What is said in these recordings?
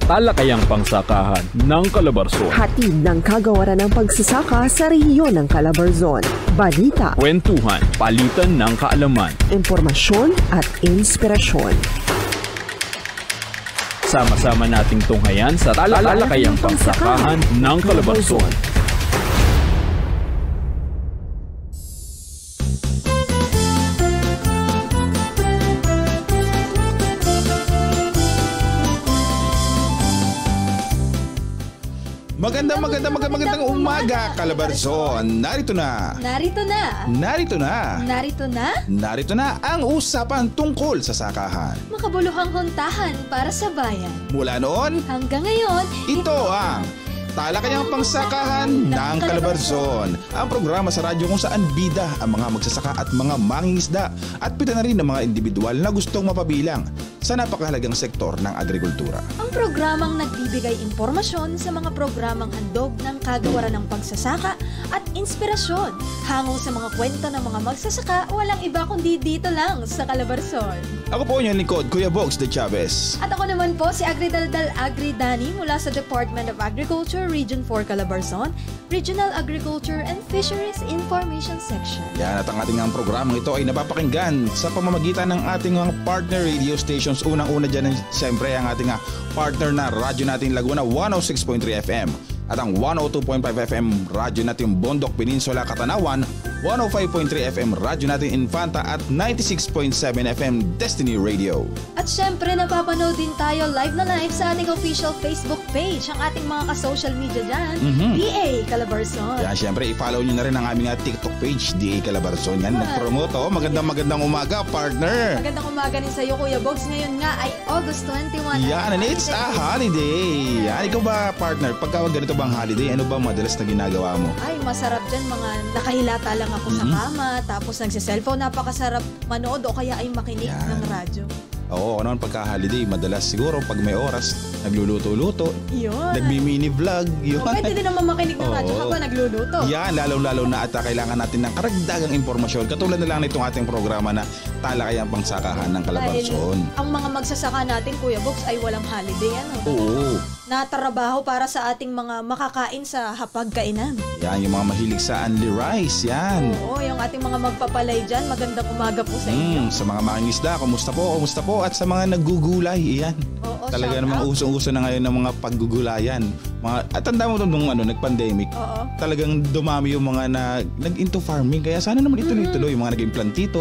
talakayang pangsakahan ng Calabarzon. Hatid ng kagawaran ng pagsasaka sa rehiyon ng Calabarzon. Balita, kwentuhan, palitan ng kaalaman, impormasyon at inspirasyon. Sama-sama nating tunghayan sa talakayang pangsakahan ng Calabarzon. Magandang umaga, Calabarzon. Narito na ang usapan tungkol sa sakahan. Makabuluhang huntahan para sa bayan. Mula noon hanggang ngayon, ito ang Talakayang Pangsakahan ng Calabarzon, ang programa sa radyo kung saan bida ang mga magsasaka at mga mangingisda at pita na rin ng mga individual na gustong mapabilang sa napakahalagang sektor ng agrikultura. Ang programang nagbibigay impormasyon sa mga programang handog ng kagawaran ng pagsasaka at inspirasyon hango sa mga kwento ng mga magsasaka, walang iba kundi dito lang sa Calabarzon. Ako po yung lingkod, Kuya Bogs de Chavez. At ako naman po si Agridaldal Agridani mula sa Department of Agriculture, Region 4 Calabarzon, Regional Agriculture and Fisheries Information Section. Yan, at ang ating ang programang ito ay napapakinggan sa pamamagitan ng ating mga partner radio stations. Unang-una dyan, siyempre, ang ating partner na radyo natin Laguna 106.3 FM at ang 102.5 FM radyo natin Bondok Peninsula Katanawan, 105.3 FM radyo natin Infanta at 96.7 FM Destiny Radio. At syempre napapanood din tayo live sa ating official Facebook page, ang ating mga ka-social media dyan, DA Calabarzon. Yan, syempre i-follow nyo na rin ang aming TikTok page, DA Calabarzon. Yan, nag-promote magandang umaga, partner. Magandang umaga rin sa'yo, Kuya Bogs. Ngayon nga ay August 21. Yan, and it's a holiday. Yan, ikaw ba, partner, pagka ganito bang holiday, ano ba madalas na ginagawa mo? Ay, masarap dyan, mga nakahilata lang ako sa kama, tapos nagsiselfone, napakasarap manood o kaya ay makinig ng radyo. Oo, ano pagka-holiday, madalas siguro pag may oras, nagluluto-luto, nagmi-mini vlog, yun. O, pwede din naman makinig ng radyo habang nagluluto. Yan, lalo-lalo na at kailangan natin ng karagdagang impormasyon. Katulad na lang nitong ating programa na Talakayang Pangsakahan ng Calabarzon. Ang mga magsasaka natin, Kuya Bogs, ay walang holiday, ano? Oo. Natrabaho para sa ating mga makakain sa hapagkainan. Yan, yung mga mahilig sa Only Rice, yan. Oo, yung ating mga magpapalay dyan, magandang umaga po sa inyo. Sa mga mangingisda, kumusta po? At sa mga naggugulay, yan. Oo, talaga namang usong-uso na ngayon ng mga paggugulayan. At tanda mo nung nag-pandemic, talagang dumami yung mga nag-into farming. Kaya sana naman ituloy-tuloy yung mga naging plantita.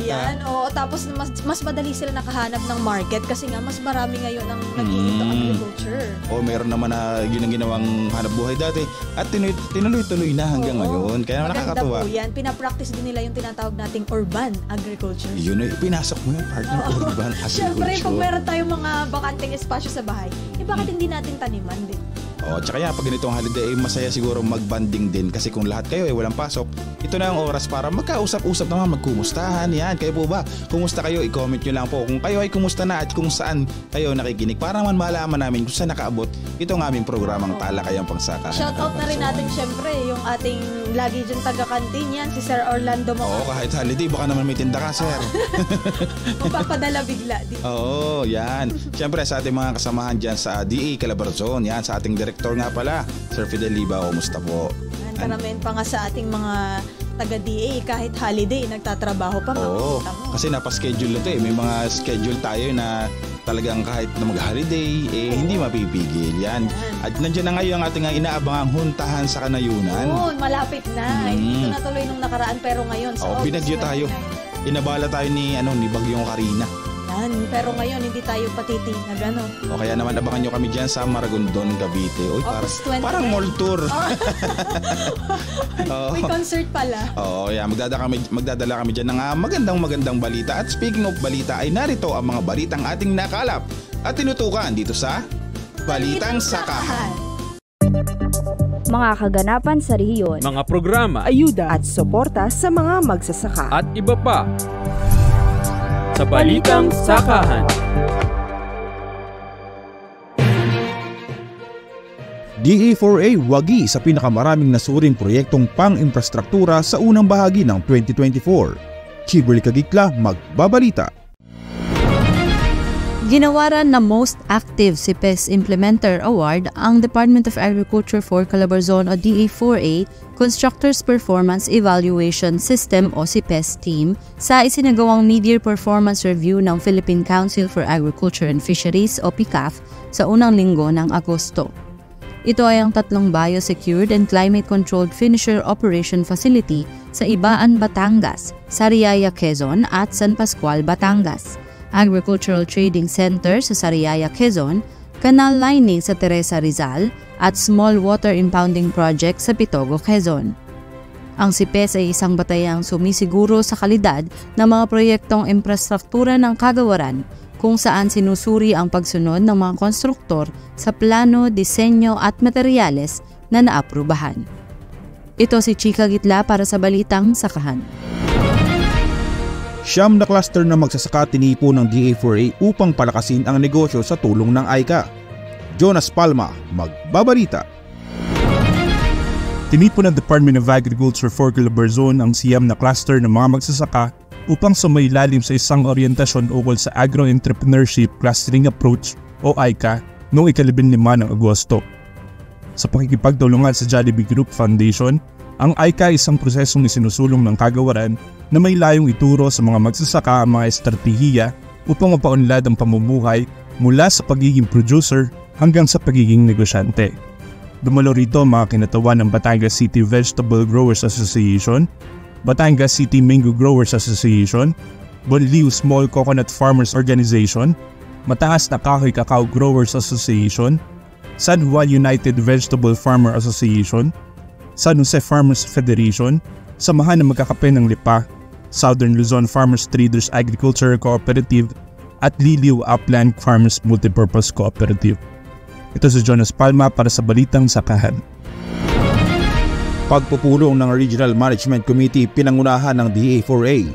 Yan, oo. Tapos mas madali sila nakahanap ng market kasi nga mas marami ngayon ang nag-into agriculture. O meron naman na yun ang ginawang hanap buhay dati at tinuloy-tuloy na hanggang ngayon. Kaya nakakatuwa. Maganda po yan. Pinapractice din nila yung tinatawag nating urban agriculture. Yun, pinasok mo yung partner, urban agriculture. Siyempre, pag meron tayong mga bakanteng espasyo sa bahay, bakit hindi natin taniman din? Tsaka yan, pag ganitong holiday, masaya siguro mag-banding din kasi kung lahat kayo ay walang pasok, ito na ang oras para magkausap-usap naman, magkumustahan. Yan, kayo po ba? Kumusta kayo? I-comment nyo lang po kung kayo ay kumusta na at kung saan kayo nakikinig para naman malaman namin kung saan nakaabot itong aming programang Talakayang Pangsakahan. Shoutout na rin natin syempre yung ating lagi dyan taga-kantin yan, si Sir Orlando Mga. Oo, kahit holiday, baka naman may tinda ka, Sir. Magpapadala bigla din. Oo, yan. Syempre sa ating mga kasamahan dyan sa DA Calabarzon, yan, sa ating director nga pala, Sir Fidel Liba, kumusta po? Karamihan pa nga sa ating mga taga-DA, kahit holiday, nagtatrabaho pa. Oo, kasi napaschedule ito May mga schedule tayo na talagang kahit na mag-holiday, hindi mapipigil yan. At nandiyan na ngayon ang ating inaabangang huntahan sa Kanayunan. Oo, malapit na. Hindi ito natuloy nung nakaraan pero ngayon sa August. Binagyo tayo. Inabala tayo ni Bagyong Karina. Pero ngayon hindi tayo patitinag O kaya naman abangan nyo kami dyan sa Maragondon, Cavite. Oy, parang mall tour. May concert pala. Magdadala kami dyan ng magandang balita. At speaking of balita ay narito ang mga balitang ating nakalap at tinutukan dito sa Balitang Sakahan. Mga kaganapan sa rehiyon, mga programa, ayuda at suporta sa mga magsasaka at iba pa sa Balitang Sakahan. DA4A wagi sa pinakamaraming nasuring proyektong pang-infrastruktura sa unang bahagi ng 2024. Chiberly Kagikla magbabalita. Ginawaran na Most Active CPES Implementer Award ang Department of Agriculture for Calabarzon o DA4A Constructors Performance Evaluation System o CPES team sa isinagawang Mid-Year Performance Review ng Philippine Council for Agriculture and Fisheries o PCAF sa unang linggo ng Agosto. Ito ay ang 3 biosecured and climate-controlled finisher operation facility sa Ibaan, Batangas, Sariaya, Quezon at San Pascual, Batangas. Agricultural Trading Center sa Sariaya, Quezon, canal lining sa Teresa, Rizal, at small water impounding project sa Pitogo, Quezon. Ang CPES ay isang batayang sumisiguro sa kalidad ng mga proyektong infrastruktura ng kagawaran kung saan sinusuri ang pagsunod ng mga konstruktor sa plano, disenyo at materyales na naaprubahan. Ito si Chika Gitla para sa Balitang Sakahan. 9 na cluster na magsasaka tinipo ng DA4A upang palakasin ang negosyo sa tulong ng AICA. Jonas Palma, magbabalita. Tinipo ng Department of Agriculture for Calabarzon ang 9 na cluster ng mga magsasaka upang sumailalim sa isang oryentasyon ukol sa Agro-Entrepreneurship Clustering Approach o AICA noong 15 ng Agosto. Sa pakikipagtulungan sa Jollibee Group Foundation, ang AICA ay isang prosesong isinusulong ng kagawaran na may layong ituro sa mga magsasaka ang mga estratehiya upang mapaunlad ang pamumuhay mula sa pagiging producer hanggang sa pagiging negosyante. Dumalo rito ang mga kinatawan ng Batangas City Vegetable Growers Association, Batangas City Mango Growers Association, Bonliu Small Coconut Farmers Organization, Mataas na Kahoy Cacao Growers Association, San Juan United Vegetable Farmer Association, San Jose Farmers Federation, Samahan ng Magkakape ng Lipa, Southern Luzon Farmers Traders Agriculture Cooperative at Liliw Upland Farmers Multipurpose Cooperative. Ito si Jonas Palma para sa Balitang Sakahan. Pagpupulong ng Regional Management Committee pinangunahan ng DA4A.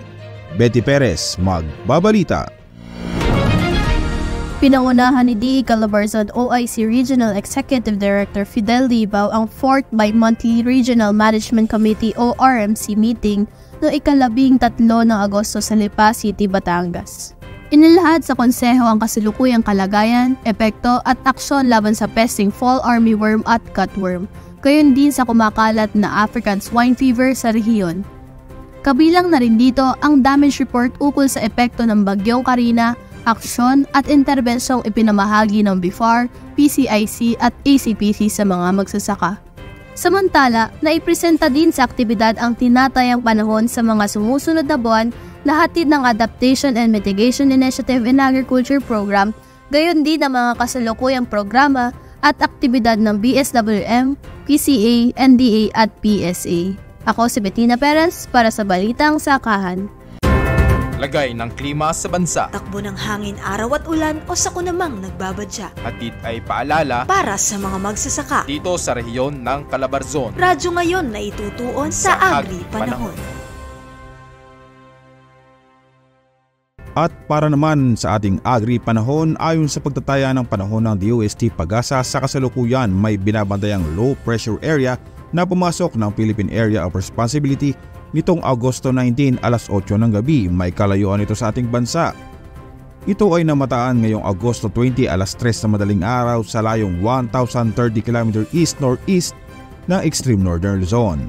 Betty Perez, magbabalita. Pinangunahan ni DA Calabarzon OIC Regional Executive Director Fidel Libao ang 4th Bi-Monthly Regional Management Committee o RMC meeting noong 13 ng Agosto sa Lipa City, Batangas. Inilahad sa konseho ang kasalukuyang kalagayan, epekto at aksyon laban sa pesting fall armyworm at cutworm, gayon din sa kumakalat na African swine fever sa rehiyon. Kabilang na rin dito ang damage report ukol sa epekto ng Bagyong Karina, aksyon at interbensyong ipinamahagi ng BIFAR, PCIC at ACPC sa mga magsasaka. Samantala, naipresenta din sa aktibidad ang tinatayang panahon sa mga sumusunod na buwan na hatid ng Adaptation and Mitigation Initiative in Agriculture Program, gayon din ang mga kasalukuyang programa at aktibidad ng BSWM, PCA, NDA at PSA. Ako si Bettina Perez para sa Balitang Sakahan. Lagay ng klima sa bansa. Takbo ng hangin, araw at ulan o sa kunamang nagbabadya. Hatid ay paalala Para sa mga magsasaka. dito sa rehiyon ng Calabarzon. Radyo ngayon na itutuon sa Agri Panahon. At para naman sa ating Agri Panahon, ayon sa pagtataya ng panahon ng DOST Pag-asa, sa kasalukuyan may binabantayang low pressure area na pumasok ng Philippine Area of Responsibility nitong Agosto 19 alas 8 ng gabi. May kalayuan ito sa ating bansa. Ito ay namataan ngayong Agosto 20 alas 3 na madaling araw sa layong 1,030 km east-northeast ng extreme northern Luzon.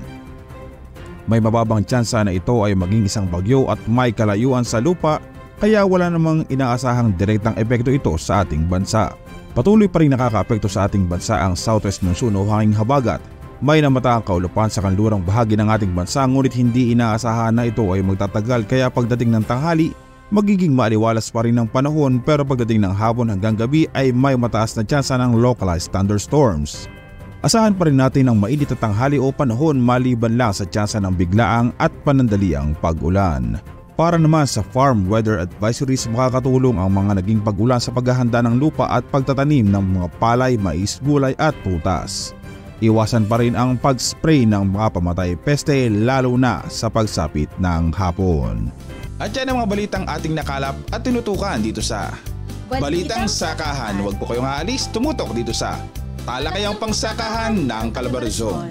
May mababang tsansa na ito ay maging isang bagyo at may kalayuan sa lupa, kaya wala namang inaasahang direktang epekto ito sa ating bansa. Patuloy pa rin nakakaapekto sa ating bansa ang southwest monsoon o hanging habagat. May namataang kaulupan sa kanlurang bahagi ng ating bansa, ngunit hindi inaasahan na ito ay magtatagal, kaya pagdating ng tanghali, magiging maaliwalas pa rin ng panahon, pero pagdating ng hapon hanggang gabi ay may mataas na tsansa ng localized thunderstorms. Asahan pa rin natin ang mainit na tanghali o panahon maliban lang sa tsansa ng biglaang at panandaliang pag-ulan. Para naman sa farm weather advisories, makakatulong ang mga naging pag-ulan sa paghahanda ng lupa at pagtatanim ng mga palay, mais, gulay at prutas. Iwasan pa rin ang pag-spray ng mga pamatay peste, lalo na sa pagsapit ng hapon. At yan ang mga balitang ating nakalap at tinutukan dito sa Balitang Sakahan. Huwag po kayong aalis, tumutok dito sa Talakayang Pangsakahan ng Calabarzon.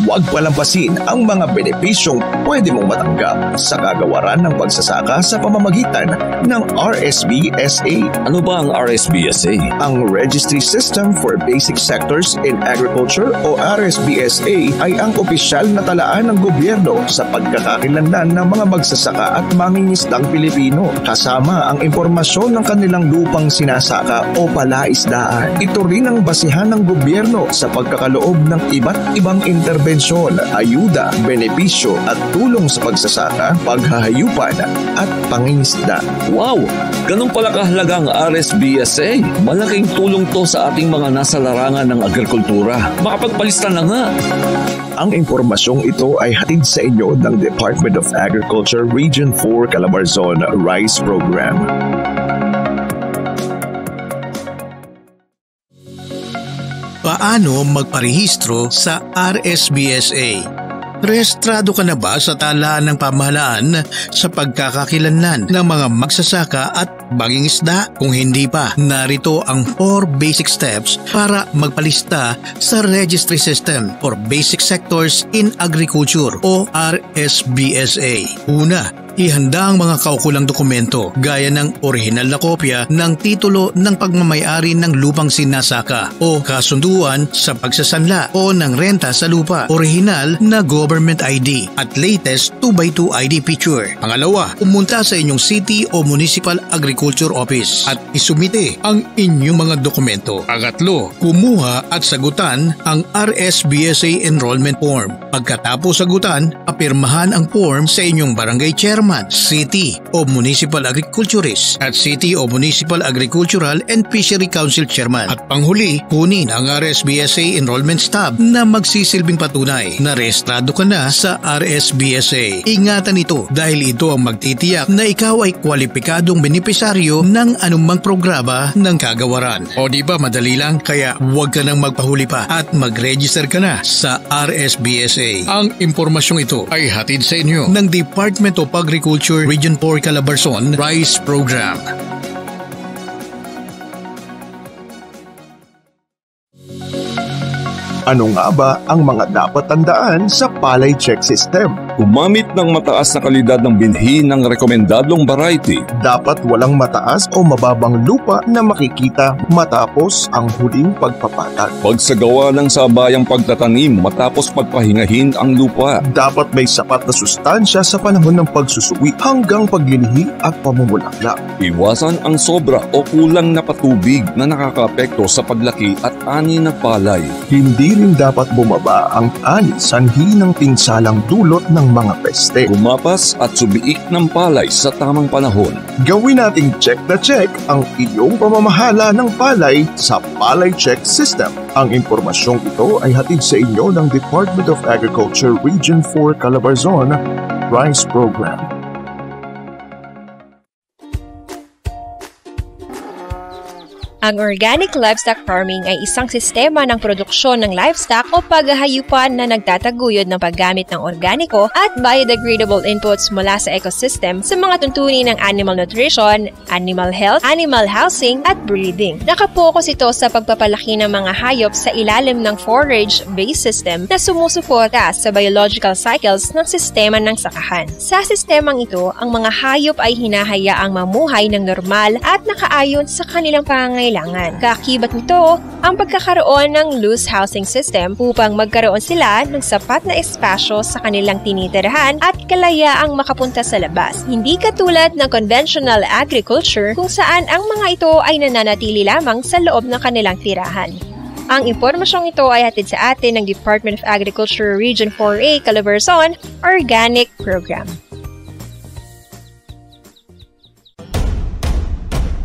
huwag palampasin ang mga benepisyong pwede mong matanggap sa kagawaran ng pagsasaka sa pamamagitan ng RSBSA. Ano ba ang RSBSA? Ang Registry System for Basic Sectors in Agriculture o RSBSA ay ang opisyal na talaan ng gobyerno sa pagkakakilanlan ng mga magsasaka at mangingisdang Pilipino, kasama ang impormasyon ng kanilang lupang sinasaka o palaisdaan. Ito rin ang basihan ng gobyerno sa pagkakaloob ng iba't ibang interbensyon, ayuda, benepisyo at tulong sa pagsasaka, paghahayupan at pangingisda. Wow! Ganun pala kahalaga ang RSBSA. Malaking tulong to sa ating mga nasa larangan ng agrikultura. Makapagpalista na nga. Ang impormasyong ito ay hatid sa inyo ng Department of Agriculture Region 4 Calabarzon Rice Program. Paano magparehistro sa RSBSA? Rehistrado ka na ba sa talaan ng pamahalaan sa pagkakakilanlan ng mga magsasaka at mangingisda? Kung hindi pa, narito ang 4 basic steps para magpalista sa Registry System for Basic Sectors in Agriculture o RSBSA. Una, ihanda ang mga kaukulang dokumento gaya ng orihinal na kopya ng titulo ng pagmamayari ng lupang sinasaka o kasunduan sa pagsasanla o ng renta sa lupa, orihinal na government ID at latest 2x2 ID picture. Pangalawa, pumunta sa inyong city o municipal agriculture office at isumite ang inyong mga dokumento. Pangatlo, kumuha at sagutan ang RSBSA enrollment form. Pagkatapos sagutan, apirmahan ang form sa inyong barangay chairman, city o municipal agriculturist at city o municipal agricultural and fishery council chairman. At panghuli, kunin ang RSBSA enrollment stub na magsisilbing patunay na rehistrado ka na sa RSBSA. Ingatan ito dahil ito ang magtitiyak na ikaw ay kwalipikadong benepisaryo ng anumang programa ng kagawaran. O di ba madali lang? Kaya huwag ka nang magpahuli pa at mag-register ka na sa RSBSA. Ang impormasyong ito ay hatid sa inyo ng Department of Agriculture Region 4 Calabarzon Rice Program. Ano nga ba ang mga dapat tandaan sa palay check system? Gumamit ng mataas na kalidad ng binhi ng rekomendadong variety. Dapat walang mataas o mababang lupa na makikita matapos ang huling pagpapatag. Pagsagawa ng sabayang pagtatanim matapos pagpahingahin ang lupa. Dapat may sapat na sustansya sa panahon ng pagsusuwi hanggang paglilihi at pamumulaklak. Iwasan ang sobra o kulang na patubig na nakakaapekto sa paglaki at ani ng palay. Hindi rin dapat bumaba ang ani sanhi ng pinsalang dulot ng mga peste. Gumapas at subiik ng palay sa tamang panahon. Gawin nating check na check ang iyong pamamahala ng palay sa Palay Check System. Ang impormasyong ito ay hatid sa inyo ng Department of Agriculture Region 4 Calabarzon Rice Program. Ang organic livestock farming ay isang sistema ng produksyon ng livestock o paghahayupan na nagtataguyod ng paggamit ng organiko at biodegradable inputs mula sa ecosystem sa mga tuntunin ng animal nutrition, animal health, animal housing at breeding. Nakapokus ito sa pagpapalaki ng mga hayop sa ilalim ng forage-based system na sumusuporta sa biological cycles ng sistema ng sakahan. Sa sistemang ito, ang mga hayop ay hinahayaang mamuhay ng normal at nakaayon sa kanilang pangangailangan. Kaakibat nito ang pagkakaroon ng loose housing system upang magkaroon sila ng sapat na espasyo sa kanilang tinitirahan at kalayaang makapunta sa labas. Hindi katulad ng conventional agriculture kung saan ang mga ito ay nananatili lamang sa loob ng kanilang tirahan. Ang impormasyong ito ay hatid sa atin ng Department of Agriculture Region 4A Calabarzon Organic Program.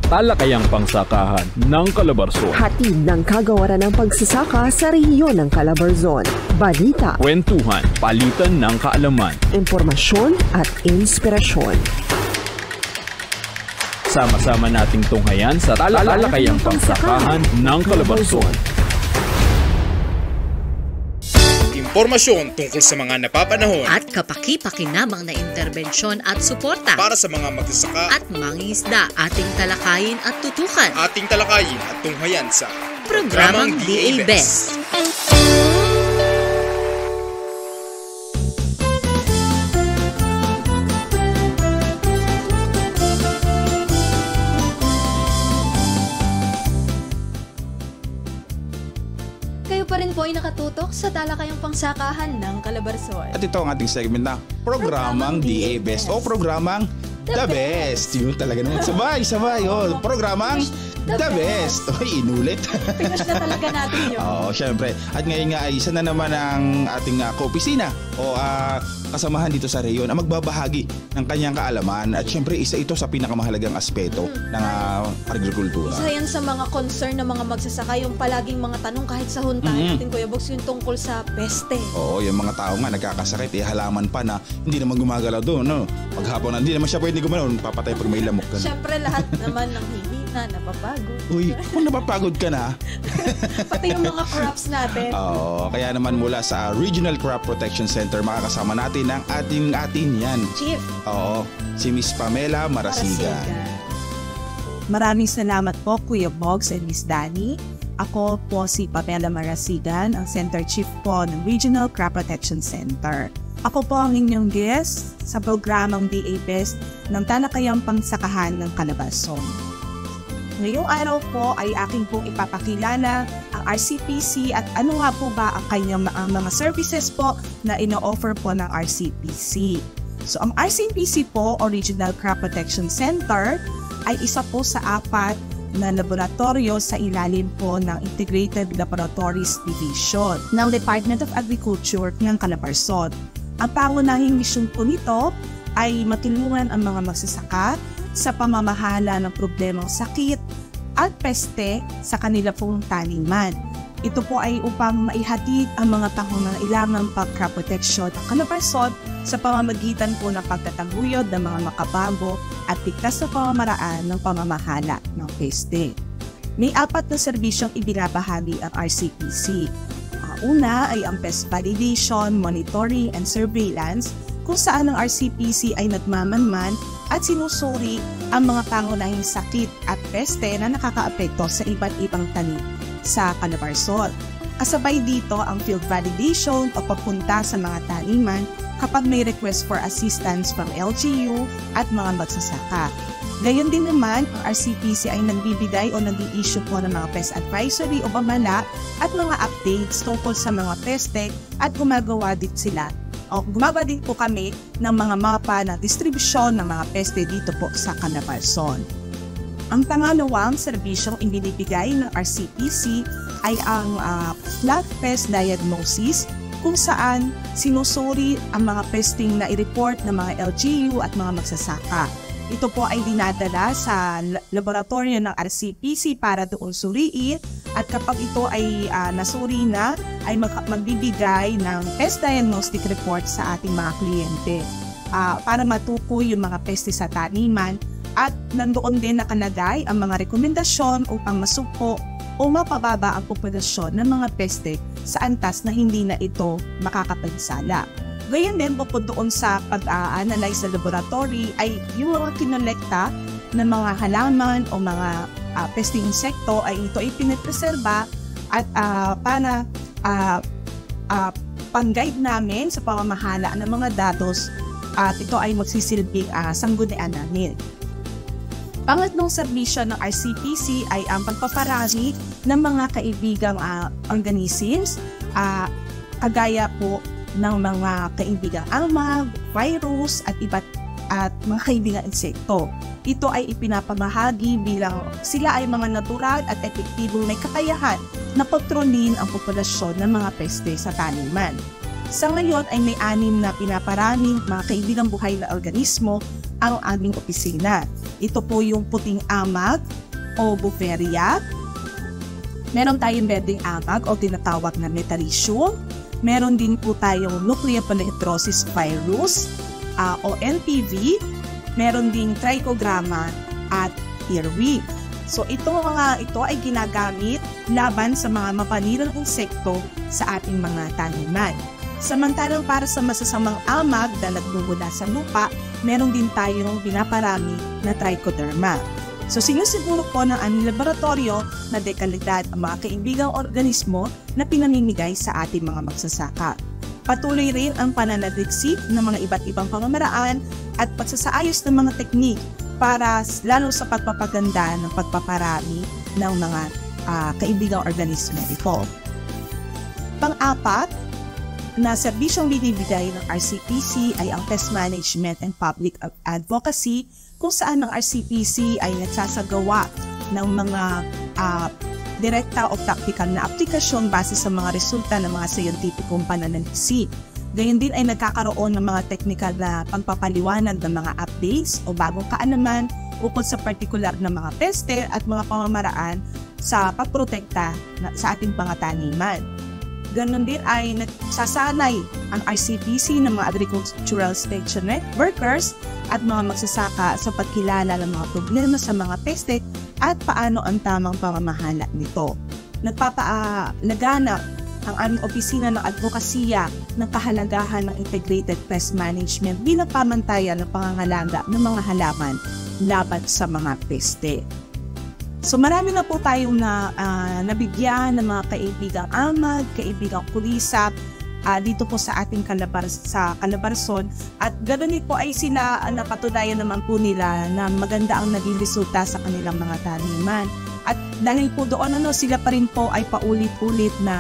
Talakayang pangsakahan ng Calabarzon. Hatid ng kagawaran ng pagsasaka sa rehiyon ng Calabarzon. Balita, kwentuhan, palitan ng kaalaman, impormasyon at inspirasyon. Sama-sama nating tunghayan sa talakayang pangsakahan ng Calabarzon. Impormasyon tungkol sa mga napapanahon at kapaki-pakinabang na interbensyon at suporta para sa mga magsasaka at mangingisda. Ating talakayin at tutukan. Ating talakayin at tunghayan sa Programang DA Best. Pasok sa talakayang pangsakahan ng Calabarzon. At ito ang ating segment na Programang DA Best o Programang The Best. Yun talaga naman. Sabay. Oh, Programang The Best. Oy, inulit. Pinush na talaga natin yun. Oo, syempre. At ngayon nga ay isa na naman ang ating kaopisina o kasamahan dito sa rehiyon ang magbabahagi ng kanyang kaalaman. At syempre, isa ito sa pinakamahalagang aspeto ng agrikultura. Isa yan sa mga concern ng mga magsasaka, yung palaging mga tanong kahit sa huntahan natin, Kuya Bogs, yung tungkol sa peste. Oo, yung mga tao nga nagkakasakit, halaman pa na hindi naman gumagalaw doon. No? Maghapon na, hindi naman siya pwede gumalaw, papatay pag may lamok ka. Syempre, lahat naman ng hihina, napapagod. Uy, kung napapagod ka na. Pati yung mga crops natin. Oo, kaya naman mula sa Regional Crop Protection Center, makakasama natin ang atin yan. Chief. Oo, si Miss Pamela Marasigan. Maraming salamat po, Kuya Bogs and Miss Dani. Ako po si Pamela Marasigan, ang Center Chief po ng Regional Crop Protection Center. Ako po ang inyong guest sa programang DA Best ng Talakayang Pangsakahan ng Calabarzon. Ngayong araw po ay aking pong ipapakilala ang RCPC at ano nga po ba ang kanyang mga services po na ino-offer po ng RCPC. So ang RCPC po, Regional Crop Protection Center, ay isa po sa 4 na laboratorio sa ilalim po ng Integrated Laboratories Division ng Department of Agriculture ng Calabarzon. Ang pangunahing misyon po nito ay matulungan ang mga magsasaka sa pamamahala ng problemang sakit at peste sa kanila pong taniman. Ito po ay upang maihatid ang mga pangangailangang pag-crop protection ng Calabarzon sa pamamagitan po ng pagtataguyod ng mga makabago at ligtas na pamamaraan ng pamamahala ng peste. May 4 na serbisyong ibinabahagi ang RCPC. Una ay ang pest validation, monitoring, and surveillance, kung saan ang RCPC ay nagmamanman at sinusuri ang mga pangunahing sakit at peste na nakakaapekto sa iba't ibang tanim sa Calabarzon. Kasabay dito ang field validation o pagpunta sa mga taniman kapag may request for assistance from LGU at mga magsasaka. Gayon din naman, ang RCPC ay nagbibigay o nag-i-issue po ng mga pest advisory o babala at mga updates tungkol sa mga peste at gumagawa din po kami ng mga mapa na distribusyon ng mga peste dito po sa Calabarzon. Ang pangalawang serbisyong ibinibigay ng RCPC ay ang flat pest diagnosis, kung saan sinusuri ang mga pesting na i-report ng mga LGU at mga magsasaka. Ito po ay dinadala sa laboratorio ng RCPC para doon suriin, at kapag ito ay nasuri na, ay magbibigay ng pest diagnostic report sa ating mga kliyente para matukoy yung mga peste sa taniman, at nandoon din nakalagay ang mga rekomendasyon upang masuko o mapababa ang populasyon ng mga peste sa antas na hindi na ito makakapagsala. Gayon din po doon sa pag-analyze sa laboratory ay yung mga kinolekta ng mga halaman o mga pesting insekto ay ito ay pinipreserba at para pang-guide namin sa pamamahala ng mga datos, at ito ay magsisilbing sanggunian namin. Pangatlong serbisyo ng RCPC ay ang pagpaparami ng mga kaibigang organisms, kagaya po ng mga kaibigang almag, virus at mga kaibigang insekto. Ito ay ipinapamahagi bilang sila ay mga natural at epektibong may kakayahan na kontrolin ang populasyon ng mga peste sa taniman. Sa ngayon ay may 6 na pinaparaming mga kaibigang buhay na organismo ang aming opisina. Ito po yung puting amag o Beauveria. Meron tayong berdeng amag o tinatawag na Metarhizium. Meron din po tayong nuclear polyhedrosis virus o NPV. Meron din trichogramma at earwig. So ito ay ginagamit laban sa mga mapanirang insekto sa ating mga taniman. Samantalang para sa masasamang amag na nagmumula sa lupa, meron din tayong binaparami na trichoderma. So sinusiguro po ng aming laboratorio na dekalidad ang mga kaibigang organismo na pinamimigay sa ating mga magsasaka. Patuloy rin ang pananaliksik ng mga iba't ibang pamamaraan at pagsasaayos ng mga teknik para lalo sa pagpapaganda ng pagpaparami ng mga kaibigang organismo ito. Pang-apat na serbisyong binibigay ng RCPC ay ang Pest Management and Public Advocacy, kung saan ang RCPC ay nagsasagawa ng mga direkta o practical na aplikasyon base sa mga resulta ng mga scientificong pananaliksik. Gayon din ay nagkakaroon ng mga technical na pagpapaliwanag ng mga updates o bagong kaalaman ukol sa partikular na mga peste at mga pamamaraan sa pagprotekta sa ating mga taniman. Ganon din ay nagsasanay ang RCPC ng mga agricultural extension workers at mga magsasaka sa pagkilala ng mga problema sa mga peste at paano ang tamang pamamahala nito. Nagpapalaganap ang aming opisina ng advokasya ng kahalagahan ng integrated pest management bilang pamantayan ng pangangalaga ng mga halaman laban sa mga peste. So marami na po tayong nabigyan ng mga kaibigang amag, kaibigang kulisap dito po sa ating Calabarzon, at ganoon din po ay sila napatunayan naman po nila na maganda ang naging resulta sa kanilang mga taniman. At dahil po doon sila pa rin po ay paulit-ulit na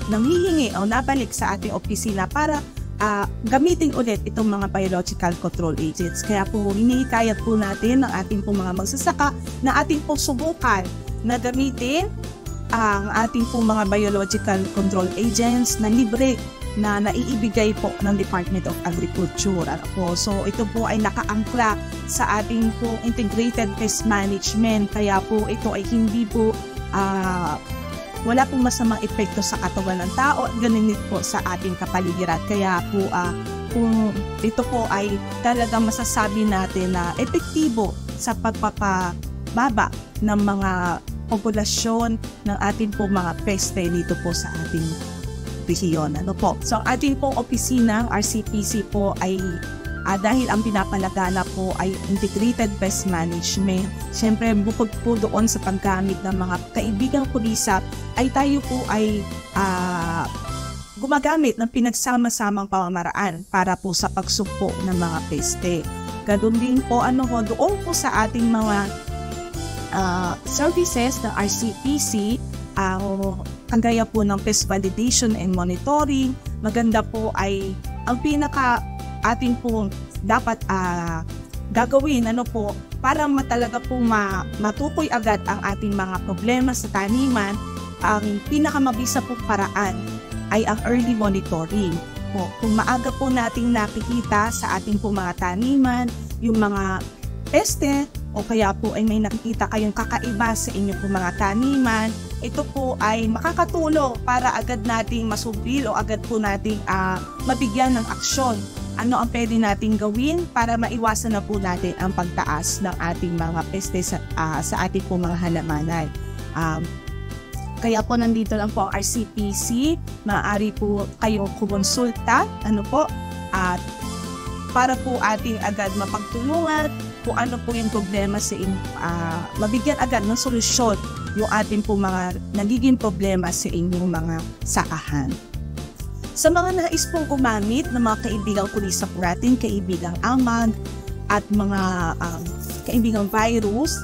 nanghihingi o nabalik sa ating opisina para gamitin ulit itong mga biological control agents. Kaya po hinihikayat po natin ng ating pong mga magsasaka na ating pong subukan na gamitin ang ating pong mga biological control agents na libre na naiibigay po ng Department of Agriculture. So ito po ay nakaangkla sa ating pong integrated pest management, kaya po ito ay hindi po wala pong masamang epekto sa katawan ng tao at ganun din po sa ating kapaligiran. Kaya po kung ito po ay talagang masasabi natin na epektibo sa pagpapababa ng mga populasyon ng ating po mga peste dito po sa ating rehiyon. So ang ating pong opisina, RCPC po ay dahil ang pinapalagana po ay integrated pest management. Siyempre, bukod po doon sa paggamit ng mga kaibigang kulisap, ay tayo po ay gumagamit ng pinagsama-samang pamamaraan para po sa pagsugpo ng mga peste. Ganun din po, doon po sa ating mga services ng RCPC, kagaya po ng pest validation and monitoring, maganda po ay ang atin po dapat gagawin para talaga po matukoy agad ang ating mga problema sa taniman. Ang pinakamabisa po paraan ay ang early monitoring. Kung maaga po nating nakikita sa ating po mga taniman yung mga peste o kaya po ay may nakikita kayong kakaiba sa inyong po mga taniman, ito po ay makakatulong para agad nating masubil o agad po nating mabigyan ng aksyon. Ano ang pwede nating gawin para maiwasan na po natin ang pagtaas ng ating mga peste sa ating po mga halamanan. Kaya po nandito lang po ang RCPC, maaari po kayong kumonsulta at para po ating agad mapagtulungan kung ano po yung problema sa mabigyan agad ng solusyon yung ating po mga nagiging problema sa inyong mga sakahan. Sa mga nais pong gumamit ng mga kaibigang kulisap natin, kaibigang amag at mga kaibigang virus,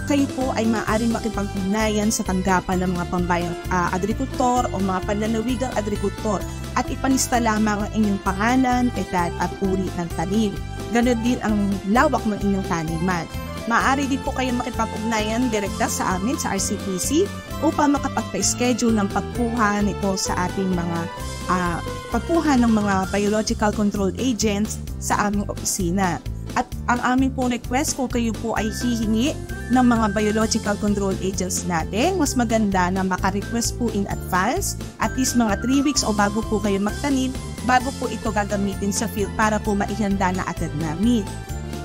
kayo po ay maaaring makipag-ugnayan sa tanggapan ng mga pambayang agrikultor o mga panlalawigang agrikultor at ipanista lamang ang inyong pangalan, edad at uri ng tanim. Ganon din ang lawak ng inyong taniman. Maaari din po kayo makipag-ugnayan direkta sa amin sa RCPC upang makapagpa-schedule ng pagkuha nito sa ating mga pagkuha ng mga biological control agents sa aming opisina. At ang aming po request, kung kayo po ay hihingi ng mga biological control agents natin, mas maganda na maka-request po in advance, at least mga 3 weeks o bago po kayo magtanim, bago po ito gagamitin sa field para po maihanda na agad namin.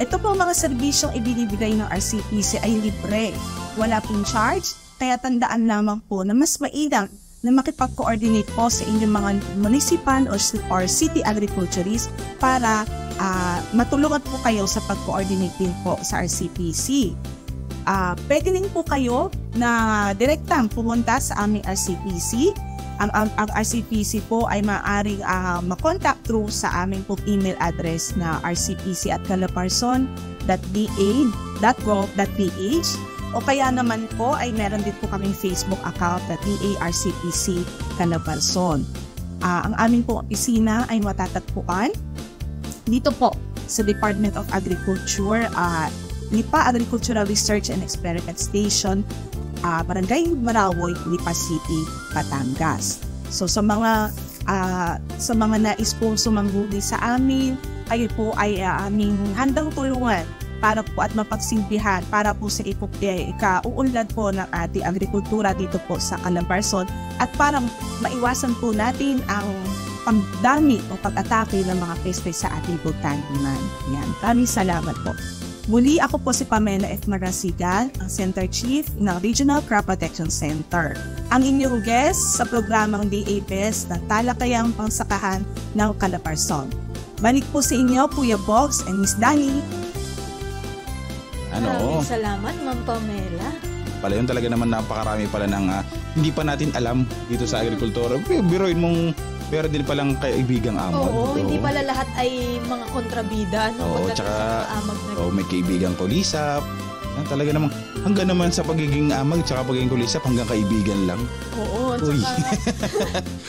Ito po mga serbisyong ibinibigay ng RCPC ay libre. Wala pong charge, kaya tandaan lamang po na mas mainam na makipag-coordinate po sa inyong mga municipal or city agriculturists para matulungan po kayo sa pag-coordinate din po sa RCPC. Pwede din po kayo na direktang pumunta sa aming RCPC. Ang RCPC po ay maaaring makontak through sa aming po email address na rcpc@calabarzon.da.gov.ph. O kaya naman po ay meron din po kaming Facebook account na DARCPC Calabarzon. Ang aming po opisina ay matatagpuan dito po sa Department of Agriculture, Lipa Agricultural Research and Experiment Station, Barangay Marawoy, Lipa City, Batangas. So sa mga nais pong sumangguni sa amin, kayo po ay aming handang tulungan para po at mapagsilbihan para po sa ikauunlad po ng ating agrikultura dito po sa Calabarzon at para maiwasan po natin ang pagdami o pag-atake ng mga peste sa ating pagtaniman. Yan. Maraming salamat po. Muli, ako po si Pamela F. Marasigan, ang Center Chief ng Regional Crop Protection Center. Ang inyong guest sa programang DAPS ng Talakayang Pangsakahan ng Calabarzon. Balik po sa inyo, Kuya Bogs and Miss Dani. Maraming salamat, Ma'am Pamela. Pala yun talaga naman napakarami pala ng hindi pa natin alam dito sa agrikultura. Biruin mong pero din palang kaibigang amag. Oo, hindi pala lahat ay mga kontrabida. Oo, tsaka may kaibigang kulisap. Talaga namang hanggang naman sa pagiging amag tsaka pagiging kulisap hanggang kaibigan lang. Oo, tsaka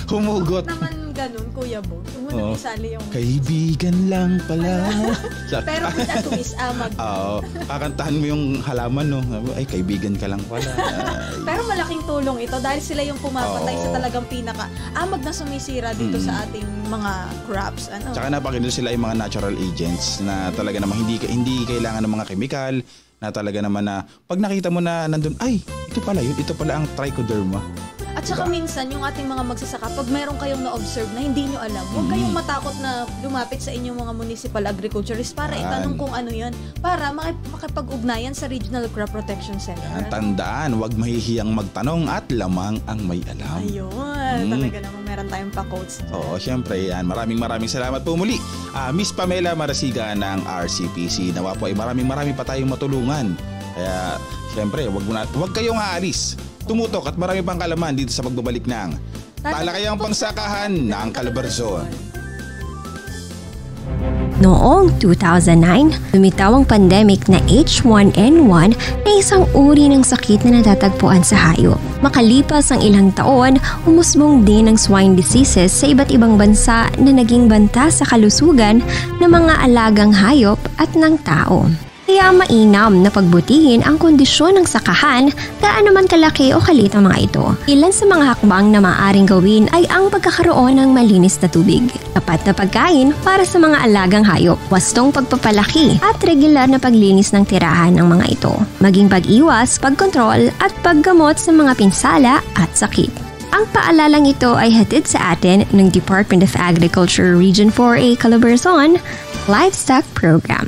humugot. Naman ganun, Kuya Bo. Huwag isali yung kaibigan lang pala. Pero with a twist, amag. Oo, kakantahan mo yung halaman, no? Ay, kaibigan ka lang pala. Pero malaking tulong ito dahil sila yung pumapatay sa talagang amag na sumisira dito sa ating mga crops. Tsaka napakita sila yung mga natural agents na talaga namang hindi kailangan ng mga chemical, na talaga naman na pag nakita mo na nandun, ay, ito pala ang trichoderma. At saka minsan, yung ating mga magsasaka, pag meron kayong na-observe na hindi nyo alam, huwag kayong matakot na lumapit sa inyong mga municipal agriculturists para itanong kung ano yan, para makipag-ugnayan sa Regional Crop Protection Center. Tandaan, huwag mahihiyang magtanong at lamang ang may alam. Ayun, talaga naman meron tayong pa-quotes. Oo, syempre yan. Maraming salamat po muli. Miss Pamela Marasigan ng RCPC. Nawa po ay marami pa tayong matulungan. Kaya, syempre, huwag kayong aalis. Tumutok at marami pang kalaman dito sa pagbabalik ng Talakayang Pangsakahan ng Calabarzon. Noong 2009, lumitaw ang pandemic na H1N1 na isang uri ng sakit na natatagpuan sa hayop. Makalipas ang ilang taon, umusbong din ang swine diseases sa iba't ibang bansa na naging banta sa kalusugan ng mga alagang hayop at ng tao. Kaya mainam na pagbutihin ang kondisyon ng sakahan, gaano man kalaki o kalit ang mga ito. Ilan sa mga hakbang na maaaring gawin ay ang pagkakaroon ng malinis na tubig, tapat na pagkain para sa mga alagang hayop, wastong pagpapalaki at regular na paglinis ng tirahan ng mga ito, maging pag-iwas, pagkontrol at paggamot sa mga pinsala at sakit. Ang paalalang ito ay hatid sa atin ng Department of Agriculture Region 4A Calabarzon Livestock Program.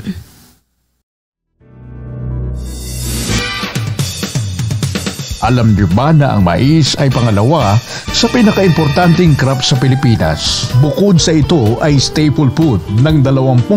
Alam niyo ba na ang mais ay pangalawa sa pinaka-importanting crop sa Pilipinas? Bukod sa ito ay staple food ng 20%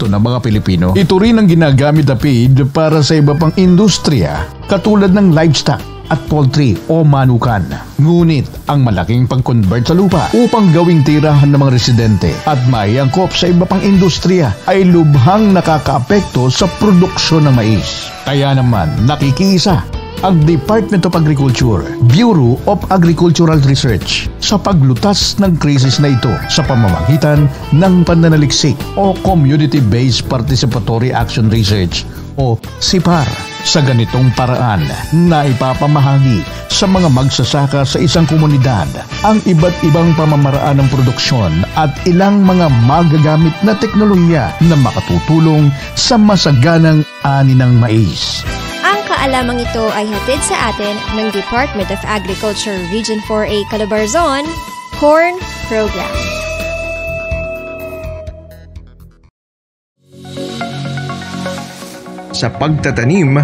ng mga Pilipino. Ito rin ang ginagamit na feed para sa iba pang industriya katulad ng livestock at poultry o manukan. Ngunit ang malaking pag-convert sa lupa upang gawing tirahan ng mga residente at maiangkop sa iba pang industriya ay lubhang nakakaapekto sa produksyon ng mais. Kaya naman nakikiisa ang Department of Agriculture, Bureau of Agricultural Research sa paglutas ng krisis na ito sa pamamagitan ng pananaliksik o Community-Based Participatory Action Research o CIPAR sa ganitong paraan na ipapamahagi sa mga magsasaka sa isang komunidad ang iba't ibang pamamaraan ng produksyon at ilang mga magagamit na teknolohiya na makatutulong sa masaganang ani ng mais. Kaalamang ito ay hatid sa atin ng Department of Agriculture Region 4A Calabarzon Corn Program. Sa pagtatanim,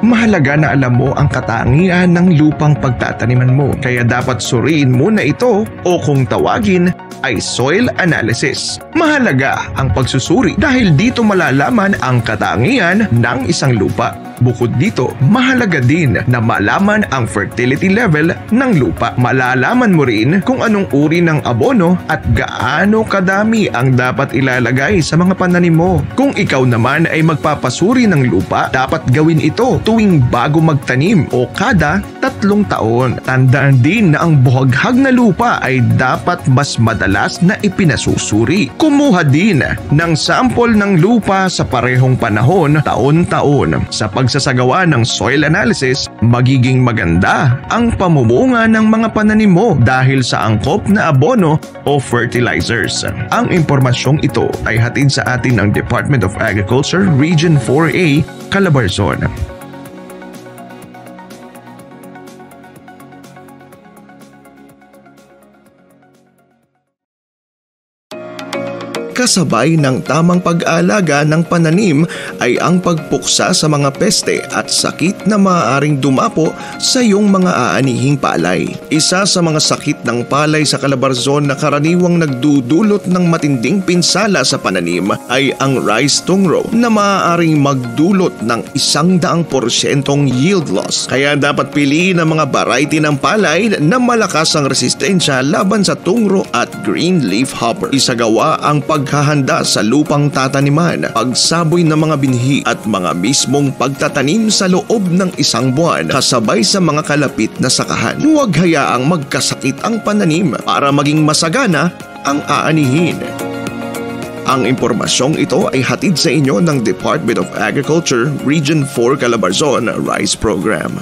mahalaga na alam mo ang katangian ng lupang pagtataniman mo. Kaya dapat suriin mo na ito o kung tawagin ay soil analysis. Mahalaga ang pagsusuri dahil dito malalaman ang katangian ng isang lupa. Bukod dito, mahalaga din na malaman ang fertility level ng lupa. Malalaman mo rin kung anong uri ng abono at gaano kadami ang dapat ilalagay sa mga pananim mo. Kung ikaw naman ay magpapasuri ng lupa, dapat gawin ito tuwing bago magtanim o kada 3 taon. Tandaan din na ang buhaghag na lupa ay dapat mas madalas na ipinasusuri. Kumuha din ng sample ng lupa sa parehong panahon taon-taon. Sa pagsasagawa ng soil analysis, magiging maganda ang pamumunga ng mga pananim mo dahil sa angkop na abono o fertilizers. Ang impormasyong ito ay hatid sa atin ng Department of Agriculture Region 4A, Calabarzon. Kasabay ng tamang pag-aalaga ng pananim ay ang pagpuksa sa mga peste at sakit na maaaring dumapo sa iyong mga aanihing palay. Isa sa mga sakit ng palay sa Calabarzon na karaniwang nagdudulot ng matinding pinsala sa pananim ay ang rice tungro na maaaring magdulot ng 100% yield loss. Kaya dapat piliin ang mga variety ng palay na malakas ang resistensya laban sa tungro at green leaf hopper. Isagawa ang paghahanda sa lupang tataniman, pagsaboy ng mga binhi at mga mismong pagtatanim sa loob ng 1 buwan kasabay sa mga kalapit na sakahan. Huwag hayaang magkasakit ang pananim para maging masagana ang aanihin. Ang impormasyong ito ay hatid sa inyo ng Department of Agriculture Region 4 Calabarzon Rice Program.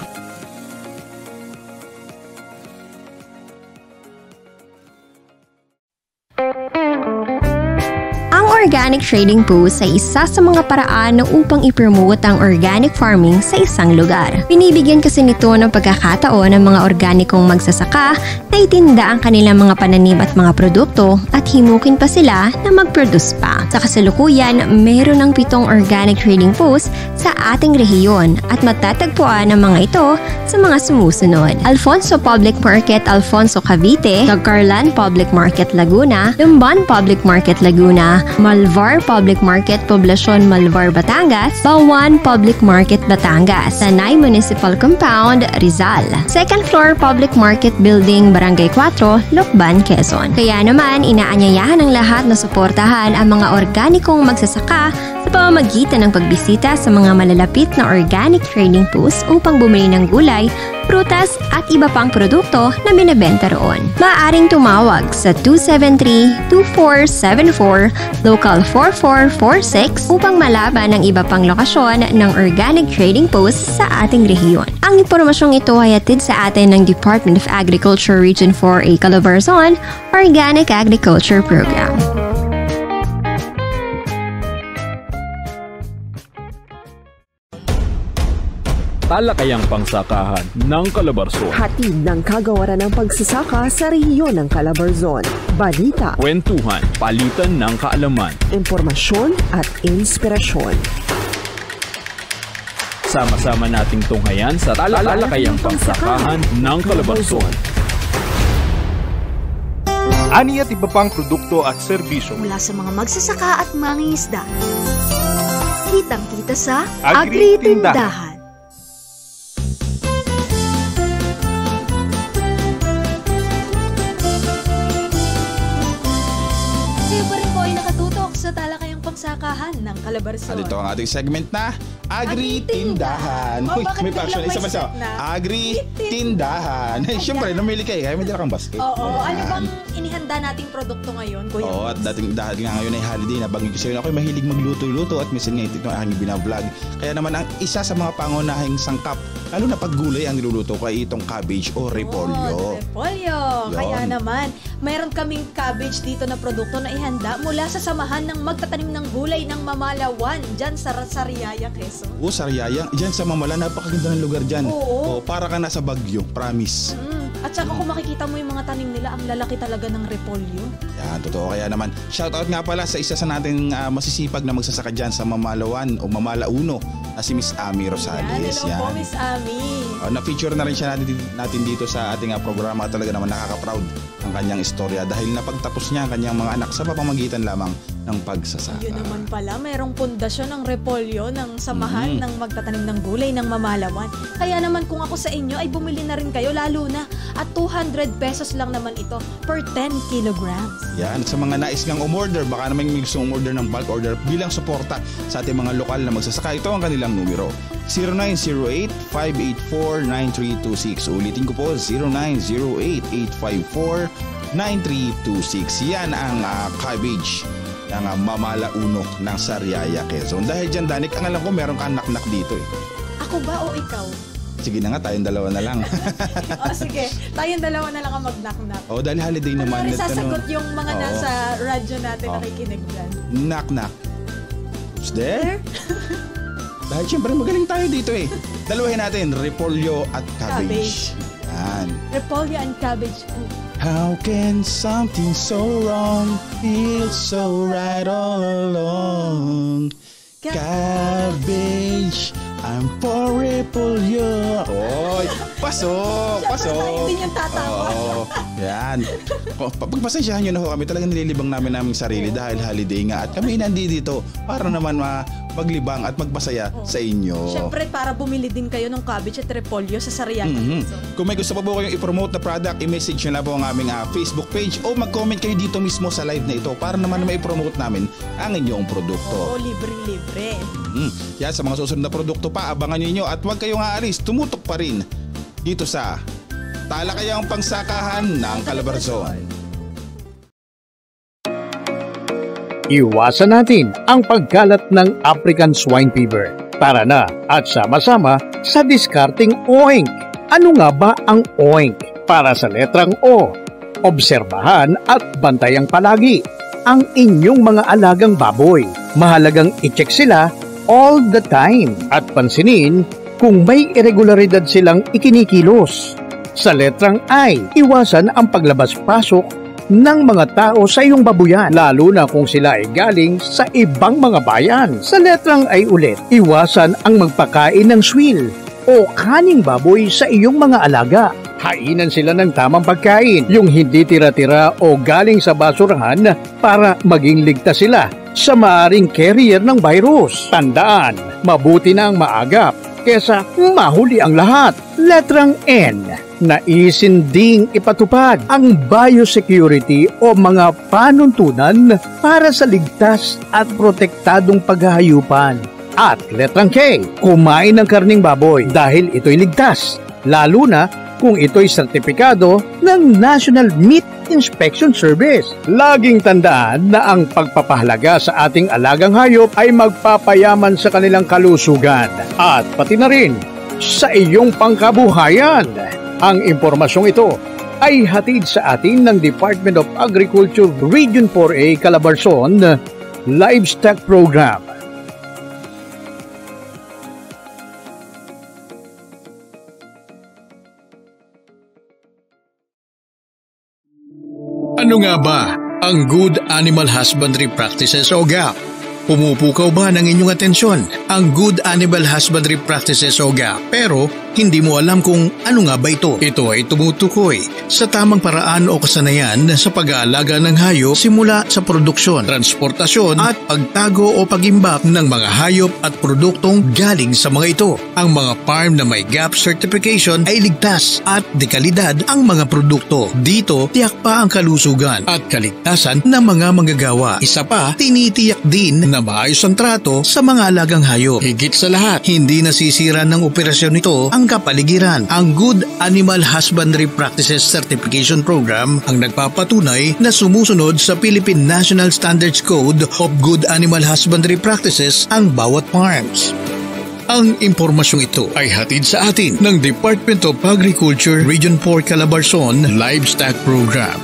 Organic trading post ay isa sa mga paraan upang ipromote ang organic farming sa isang lugar. Binibigyan kasi nito ng pagkakataon ng mga organikong magsasaka na itinda ang kanilang mga pananim at mga produkto at himukin pa sila na mag-produce pa. Sa kasalukuyan, meron ng 7 organic trading posts sa ating rehiyon at matatagpuan ang mga ito sa mga sumusunod: Alfonso Public Market, Alfonso, Cavite; Tagcarlan Public Market, Laguna; Lumban Public Market, Laguna; Malvar Public Market, Poblacion, Malvar, Batangas; Bawan Public Market, Batangas; Tanay Municipal Compound, Rizal; Second Floor Public Market Building, Barangay 4, Lucban, Quezon. Kaya naman, inaanyayahan ng lahat na suportahan ang mga organikong magsasaka sa pamamagitan ng pagbisita sa mga malalapit na organic trading posts upang bumili ng gulay, prutas at iba pang produkto na binebenta roon. Maaaring tumawag sa 273-2474, local 4446 upang malaman ang iba pang lokasyon ng organic trading posts sa ating rehiyon. Ang impormasyong ito ay hatid sa atin ng Department of Agriculture Region 4A Calabarzon Organic Agriculture Program. Talakayang pangsakahan ng Calabarzon. Hatid ng kagawaran ng pagsasaka sa rehiyon ng Calabarzon. Balita, kwentuhan, palitan ng kaalaman, impormasyon at inspirasyon. Sama-sama nating tunghayan sa talakayang pangsakahan ng Calabarzon. Ani at iba pang produkto at serbisyo mula sa mga magsasaka at mangingisda. Kitang-kita sa Agri-Tindahan. Agri-Tindahan. Pagsakahan ng Calabarzon. At ito ang ating segment na Agri-Tindahan. Uy, may passion. Isa pa Agri-Tindahan. Siyempre, namili kayo. Kaya may dala kang basket. Oo. Ano bang inihanda nating produkto ngayon, Kuya? Oo, at dahil nga ngayon ay holiday, nabanggit ko sa inyo, ako'y mahilig magluto-luto at minsan nga ito ang aking binablog. Kaya naman ang isa sa mga pangunahing sangkap, lalo na pag gulay ang niluluto ko ay itong cabbage o repolyo. Repolyo. Kaya naman, mayroon kaming cabbage dito na produkto na ihanda mula sa samahan ng magtatanim ng gulay ng Mamalawan dyan sa Sariaya, Quezon. Oo, Sariaya. Dyan sa Mamala, napakaganda ng lugar dyan. Oo. Para ka nasa Baguio, promise. At saka kung makikita mo yung mga tanim nila, ang lalaki talaga ng repolyo. Yan, totoo. Kaya naman, shoutout nga pala sa isa sa nating masisipag na magsasaka dyan sa Mamalawan o Mamalauno na si Miss Ami Rosales. Hello po, Miss Ami. Na-feature na rin siya natin dito sa ating programa. Talaga naman nakaka-proud ang kanyang istorya dahil napagtapos niya ang kanyang mga anak sa pamamagitan lamang ng pagsasaka. Yun naman pala, mayroong pundasyon ng repolyo ng samahan ng magtatanim ng gulay ng Mamalawan. Kaya naman kung ako sa inyo ay bumili na rin kayo lalo na at 200 pesos lang naman ito per 10 kilograms. Yan, sa mga nais ngang umorder, baka naman may gusto umorder ng bulk order bilang suporta sa ating mga lokal na magsasaka, ito ang kanilang numero. 0908-584-9326. Ulitin ko po, 0908-854-9326. Yan ang cabbage ng Mamalaunok ng Sariaya, Quezon. Dahil dyan, Danik, ang alam ko meron kang naknak dito eh. Ako ba o ikaw? Sige na nga, tayong dalawa na lang. Sige, tayong dalawa na lang ang mag-knock-knock. Dahil holiday naman. Sasagot yung mga nasa radyo natin nakikinig dyan. Knock-knock. Who's there? Dahil siyempre magaling tayo dito eh. Dalawahin natin, repolyo at cabbage. Yan. Repolyo and cabbage. How can something so wrong feel so right all along? Cabbage, I'm for repolyo. Oy, pasok. Hindi niyang tatawa. Yan. Pagpasensyahan nyo na ho kami, talagang nililibang namin aming sarili dahil holiday nga at kami nandito para naman maglibang at magpasaya sa inyo. Siyempre, para bumili din kayo ng cabbage at repolyo sa Sariaya. Kung may gusto pa po kayong i-promote na product, i-message nyo na po ang aming Facebook page o mag-comment kayo dito mismo sa live na ito para naman mai-promote namin ang inyong produkto. Libre-libre. Yan, sa mga susunod na produkto pa, abangan nyo at huwag kayong aalis, tumutok pa rin dito sa Talakayang Pangsakahan ng Calabarzon. Iwasan natin ang pagkalat ng African Swine Fever. Tara na at sama-sama sa discarding OINC. Ano nga ba ang OINC? Para sa letrang O, obserbahan at bantayang palagi ang inyong mga alagang baboy. Mahalagang i-check sila all the time at pansinin kung may irregularidad silang ikinikilos. Sa letrang I, iwasan ang paglabas-pasok ng mga tao sa iyong babuyan, lalo na kung sila ay galing sa ibang mga bayan. Sa letrang I ulit, iwasan ang magpakain ng swill o kaning baboy sa iyong mga alaga. Hainan sila ng tamang pagkain, yung hindi tira-tira o galing sa basurahan para maging ligtas sila sa maaring carrier ng virus. Tandaan, mabuti na ang maagap kesa mahuli ang lahat. Letrang N, naisin ding ipatupad ang biosecurity o mga panuntunan para sa ligtas at protektadong paghahayupan. At letrang K, kumain ng karning baboy dahil ito'y ligtas, lalo na kung ito'y sertipikado ng National Meat Inspection Service. Laging tandaan na ang pagpapahalaga sa ating alagang hayop ay magpapayaman sa kanilang kalusugan at pati na rin sa iyong pangkabuhayan. Ang impormasyong ito ay hatid sa atin ng Department of Agriculture Region 4A Calabarzon Livestock Program. Ano nga ba ang Good Animal Husbandry Practices o GAP? Pumupukaw ba ng inyong atensyon ang Good Animal Husbandry Practices o GAP pero hindi mo alam kung ano nga ba ito? Ito ay tumutukoy sa tamang paraan o kasanayan sa pag-aalaga ng hayop simula sa produksyon, transportasyon at pagtago o pagimbap ng mga hayop at produktong galing sa mga ito. Ang mga farm na may GAP certification ay ligtas at dekalidad ang mga produkto. Dito, tiyak pa ang kalusugan at kaligtasan ng mga manggagawa. Isa pa, tinitiyak din na maayos ang trato sa mga alagang hayop. Higit sa lahat, hindi nasisira ng operasyon nito ang kapaligiran. Ang Good Animal Husbandry Practices Certification Program ang nagpapatunay na sumusunod sa Philippine National Standards Code of Good Animal Husbandry Practices ang bawat farms. Ang impormasyong ito ay hatid sa atin ng Department of Agriculture Region 4 Calabarzon Livestock Program.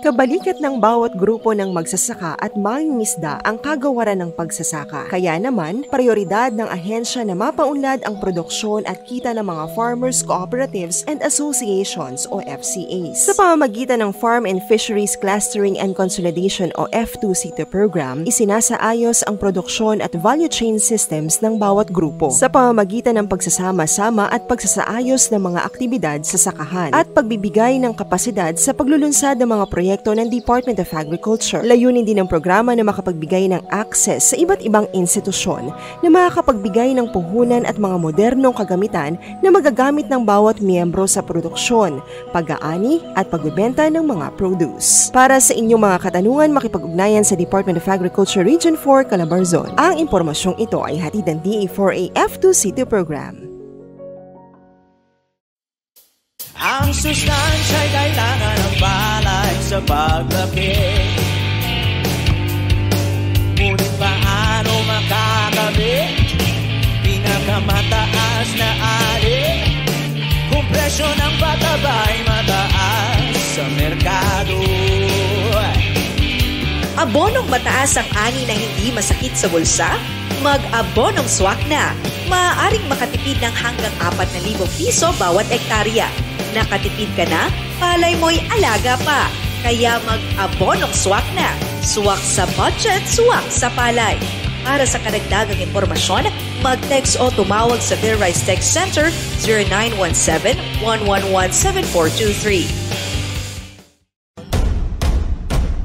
Kabalikat ng bawat grupo ng magsasaka at mangingisda ang kagawaran ng pagsasaka. Kaya naman, prioridad ng ahensya na mapaunlad ang produksyon at kita ng mga Farmers Cooperatives and Associations o FCAs. Sa pamamagitan ng Farm and Fisheries Clustering and Consolidation o F2C2 program, isinasaayos ang produksyon at value chain systems ng bawat grupo. Sa pamamagitan ng pagsasama-sama at pagsasaayos ng mga aktibidad sa sakahan at pagbibigay ng kapasidad sa paglulunsad ng mga proyekto proyekto ng Department of Agriculture. Layunin din ng programa na makapagbigay ng access sa iba't ibang institusyon na makakapagbigay ng puhunan at mga modernong kagamitan na magagamit ng bawat miyembro sa produksyon, pag-aani at pagbebenta ng mga produce. Para sa inyong mga katanungan, makipag-ugnayan sa Department of Agriculture Region 4, Calabarzon. Ang impormasyong ito ay hatid ng DA4A F2C2 program. Ang sustansya'y kailangan ng palay sa paglaki. Ngunit paano makakabit? Pinakamataas na alin. Kung presyo ng pataba'y mataas sa merkado. Abonong mataas ang ani na hindi masakit sa bulsa? Mag-abonong swak na. Maaaring makatipid ng hanggang 4,000 piso bawat ektarya. Nakatipid ka na? Palay mo'y alaga pa. Kaya mag-abonong swak na. Swak sa budget, swak sa palay. Para sa karagdagang impormasyon, mag-text o tumawag sa Dear Rice Text Center 0917-111-7423.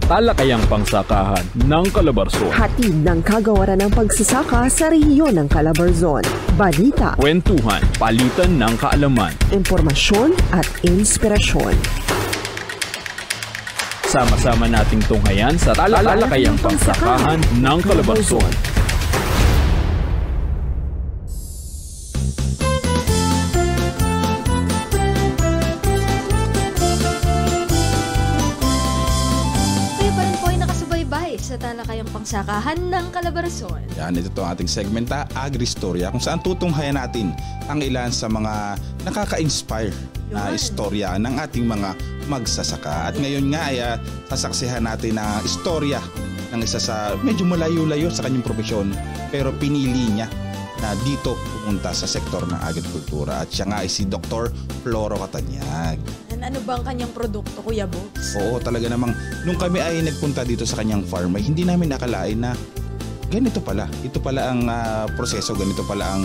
Talakayang pangsakahan ng Calabarzon. Hatid ng kagawaran ng pagsasaka sa rehiyon ng Calabarzon. Balita, kwentuhan, palitan ng kaalaman, impormasyon at inspirasyon. Sama-sama nating tunghayan sa talakayang pangsakahan ng Calabarzon. Sa talakayang pangsakahan ng Calabarzon. Yan, ito ang ating segmenta, Agri-Storya, kung saan tutunghayan natin ang ilan sa mga nakaka-inspire na istorya ng ating mga magsasaka. At ngayon nga ay sasaksihan natin na istorya ng isa sa medyo malayo-layo sa kanyang profesyon, pero pinili niya na dito pumunta sa sektor ng agrikultura. At siya nga ay si Dr. Floro Catanyag. Ano ba ang kanyang produkto, Kuya Box? Oo, talaga namang nung kami ay nagpunta dito sa kanyang farm, ay hindi namin nakalain na ganito pala. Ito pala ang proseso, ganito pala ang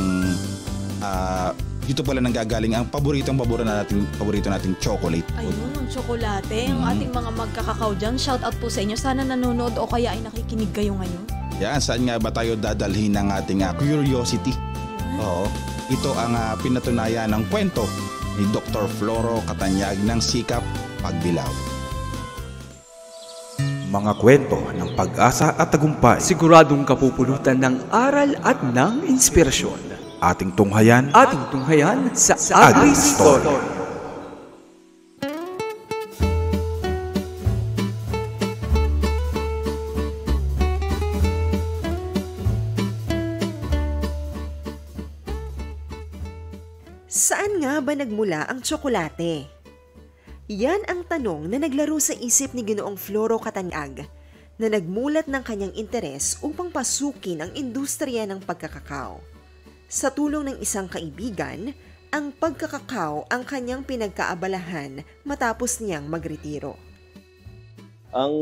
dito pala nanggagaling ang paborito nating chocolate. Ayun, ang tsokolate. Ang ating mga magkakakaw dyan, shout out po sa inyo. Sana nanonood o kaya ay nakikinig kayo ngayon. Yan, saan nga ba tayo dadalhin ng ating curiosity? Oo, ito ang pinatunayan ng kwento ni Dr. Floro Catanyag ng Sikap Pagbilao. Mga kwento ng pag-asa at tagumpay, siguradong kapupulutan ng aral at ng inspirasyon. Ating tunghayan sa Agri-Story. Saan nga ba nagmula ang tsokolate? Yan ang tanong na naglaro sa isip ni Ginoong Floro Catanyag na nagmulat ng kanyang interes upang pasukin ang industriya ng pagkakakaw. Sa tulong ng isang kaibigan, ang pagkakakaw ang kanyang pinagkaabalahan matapos niyang magretiro. Ang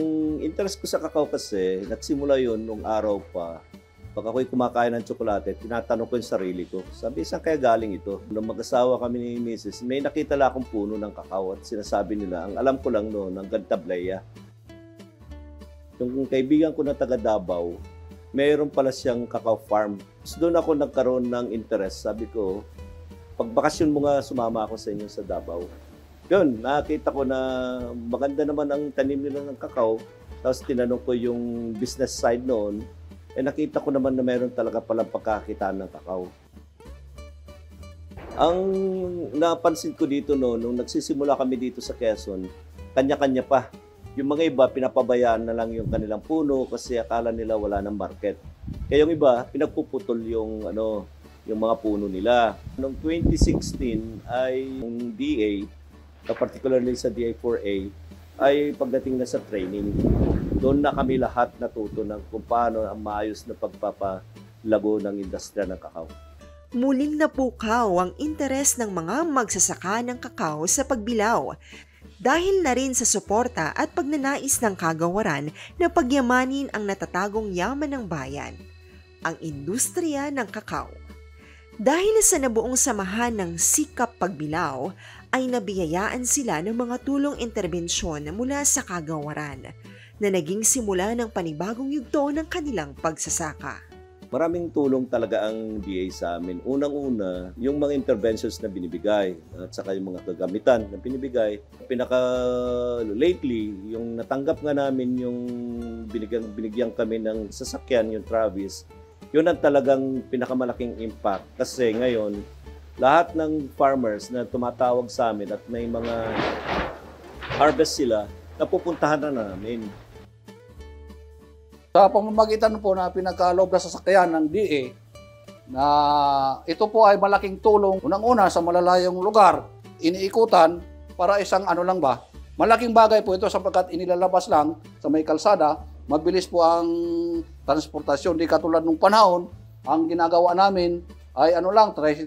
interest ko sa kakao kasi, nagsimula yun nung araw pa. Pag ako'y kumakain ng tsokolate, tinatanong ko yung sarili ko. Sabi, saan kaya galing ito? Nung mag-asawa kami ni Mrs., may nakita lang akong puno ng kakao at sinasabi nila, ang alam ko lang noon, ang Gantablaya. Yung kaibigan ko na taga Davao, mayroon pala siyang kakao farm. So doon ako nagkaroon ng interest. Sabi ko, pag bakasyon mo nga, sumama ako sa inyo sa Davao. Yun, nakita ko na maganda naman ang tanim nila ng kakao. Tapos tinanong ko yung business side noon. Nakita ko naman na mayroon talaga palang pagkakitaan ng kakao. Ang napansin ko dito noon, nung nagsisimula kami dito sa Quezon, kanya-kanya pa. Yung mga iba, pinapabayaan na lang yung kanilang puno kasi akala nila wala ng market. Kaya yung iba, pinagpuputol yung mga puno nila. Noong 2016 ay yung DA, particularly sa DA4A, ay pagdating na sa training. Doon na kami lahat natuto ng kung paano ang maayos na pagpapalago ng industriya ng kakao. Muling napukaw ang interes ng mga magsasaka ng kakao sa Pagbilao dahil na rin sa suporta at pagnanais ng kagawaran na pagyamanin ang natatagong yaman ng bayan, ang industriya ng kakao. Dahil sa nabuong samahan ng Sikap Pagbilao, ay nabiyayaan sila ng mga tulong interbensyon mula sa kagawaran na naging simula ng panibagong yugto ng kanilang pagsasaka. Maraming tulong talaga ang DA sa amin. Unang-una, yung mga interventions na binibigay at saka yung mga kagamitan na binibigay. Lately, yung natanggap nga namin yung binigyan kami ng sasakyan, yung Travis, yun ang talagang pinakamalaking impact. Kasi ngayon, lahat ng farmers na tumatawag sa amin at may mga harvest sila, napupuntahan na namin. Sa pamamagitan po na pinagkaloob na sasakyan ng DA, na ito po ay malaking tulong. Unang-una sa malalayong lugar, iniikutan para isang malaking bagay po ito sapagkat inilalabas lang sa may kalsada, mabilis po ang transportasyon. Di katulad nung panahon, ang ginagawa namin ay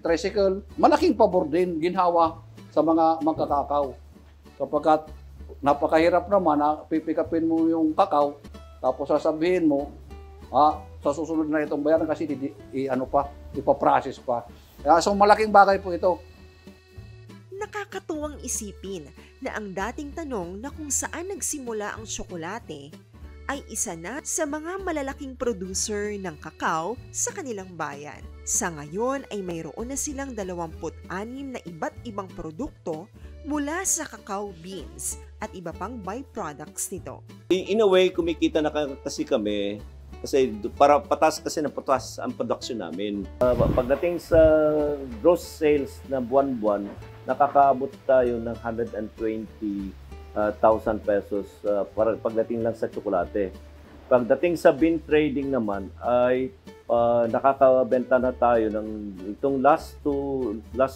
tricycle. Malaking pabor din, ginhawa sa mga magkakakaw. Sapagkat napakahirap naman na pipikapin mo yung kakao, tapos sasabihin mo, sa susunod na itong bayaran kasi ipaprocess pa. So malaking bagay po ito. Nakakatuwang isipin na ang dating tanong na kung saan nagsimula ang tsokolate ay isa na sa mga malalaking producer ng kakao sa kanilang bayan. Sa ngayon ay mayroon na silang 26 na iba't ibang produkto mula sa cacao beans at iba pang byproducts nito. In a way, kumikita na kasi kami kasi para patas ang production namin. Pagdating sa gross sales na buwan-buwan, nakakaabot tayo ng 120,000 pesos para pagdating lang sa tsokolate. Pagdating sa bean trading naman ay nakakabenta na tayo ng itong last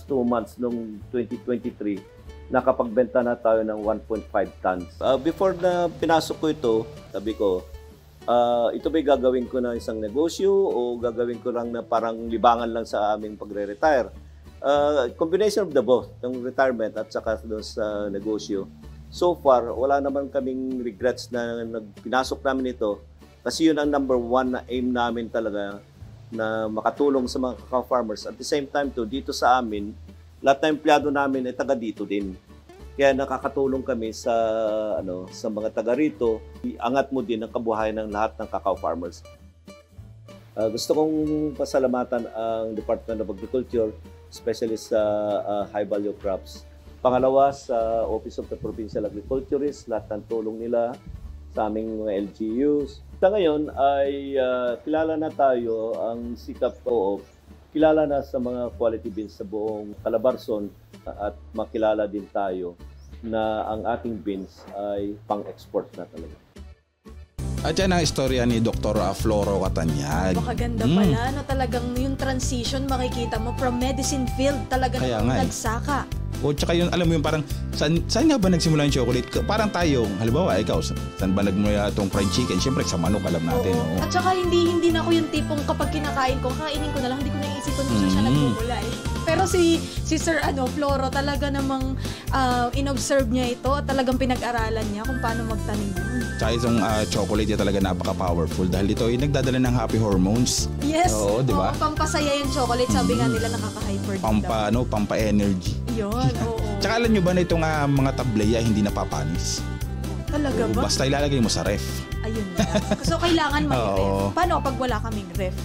two months nung 2023. Nakapagbenta na tayo ng 1.5 tons. Before na pinasok ko ito, sabi ko, ito ba'y gagawin ko na isang negosyo o gagawin ko lang na parang libangan lang sa aming pagre-retire? Combination of the both, ng retirement at saka doon sa negosyo. So far, wala naman kaming regrets na pinasok namin ito kasi yun ang number one na aim namin talaga na makatulong sa mga cacao farmers. At the same time, dito sa amin, lahat ng empleyado namin ay taga dito din. Kaya nakakatulong kami sa mga taga rito. Iangat mo din ang kabuhayan ng lahat ng cacao farmers. Gusto kong pasalamatan ang Department of Agriculture, especially sa high value crops. Pangalawa, sa Office of the Provincial Agriculturist, lahat ng tulong nila sa aming mga LGUs. Sa ngayon ay kilala na tayo ang Sikap Co-op. Kilala na sa mga quality beans sa buong Calabarzon at makilala din tayo na ang ating beans ay pang-export na talaga. At yan ang istorya ni Dr. Floro Catanyag. Napakaganda pala, talagang yung transition makikita mo from medicine field talaga na nagsaka. O tsaka yun, alam mo yung parang, saan nga ba nagsimula yung chocolate? Parang tayo, halimbawa, ikaw, saan ba nagmula itong fried chicken? Siyempre, sa manok, alam natin. Oo. At saka hindi na ako yung tipong kapag kinakain ko, kainin ko na lang, hindi ko naisip kung siya nagmumula eh. Pero si Sir Floro talaga namang in-observe niya ito at talagang pinag-aralan niya kung paano magtanim yun. Tsaka itong chocolate niya talaga napaka-powerful dahil ito ay nagdadala ng happy hormones. Yes. Oo, di ba? Pampasaya yung chocolate. Sabi nga nila nakaka-hyper. Pampa-energy. Yun, oo. Tsaka alam nyo ba na itong mga tableya hindi napapanis? Talaga ba? Basta ilalagay mo sa ref. Ayun na. So kailangan may ref. Paano pag wala kaming ref?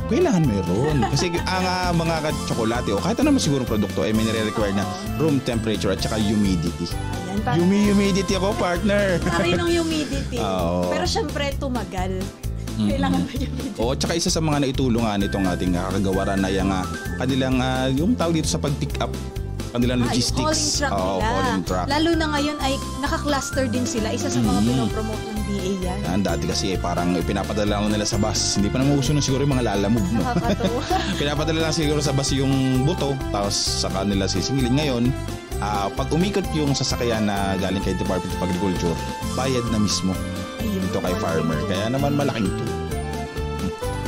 Kailangan mayroon. Kasi ang mga tsokolate o kahit anong sigurong produkto ay may nire-require na room temperature at saka humidity. Ayan, humidity ako, partner. Rin ng humidity. Pero syempre tumagal. Kailangan ba humidity? Oo, tsaka isa sa mga naitulungan itong ating kagawaran na kanilang yung tawag dito sa pag-pick up kanilang logistics. Hauling truck nila. Lalo na ngayon ay naka-cluster din sila. Isa sa mga pinopromote ng DA yan. Dati kasi parang pinapadala lang nila sa bus. Hindi pa naman uso na siguro yung mga lalamove. No? Nakakatawa. Pinapadala lang siguro sa bus yung buto, tapos sa kanila sisingilin. Ngayon, pag umikot yung sasakyan na galing kay Department of Agriculture, bayad na mismo ito kay farmer. Kaya naman malaking ito.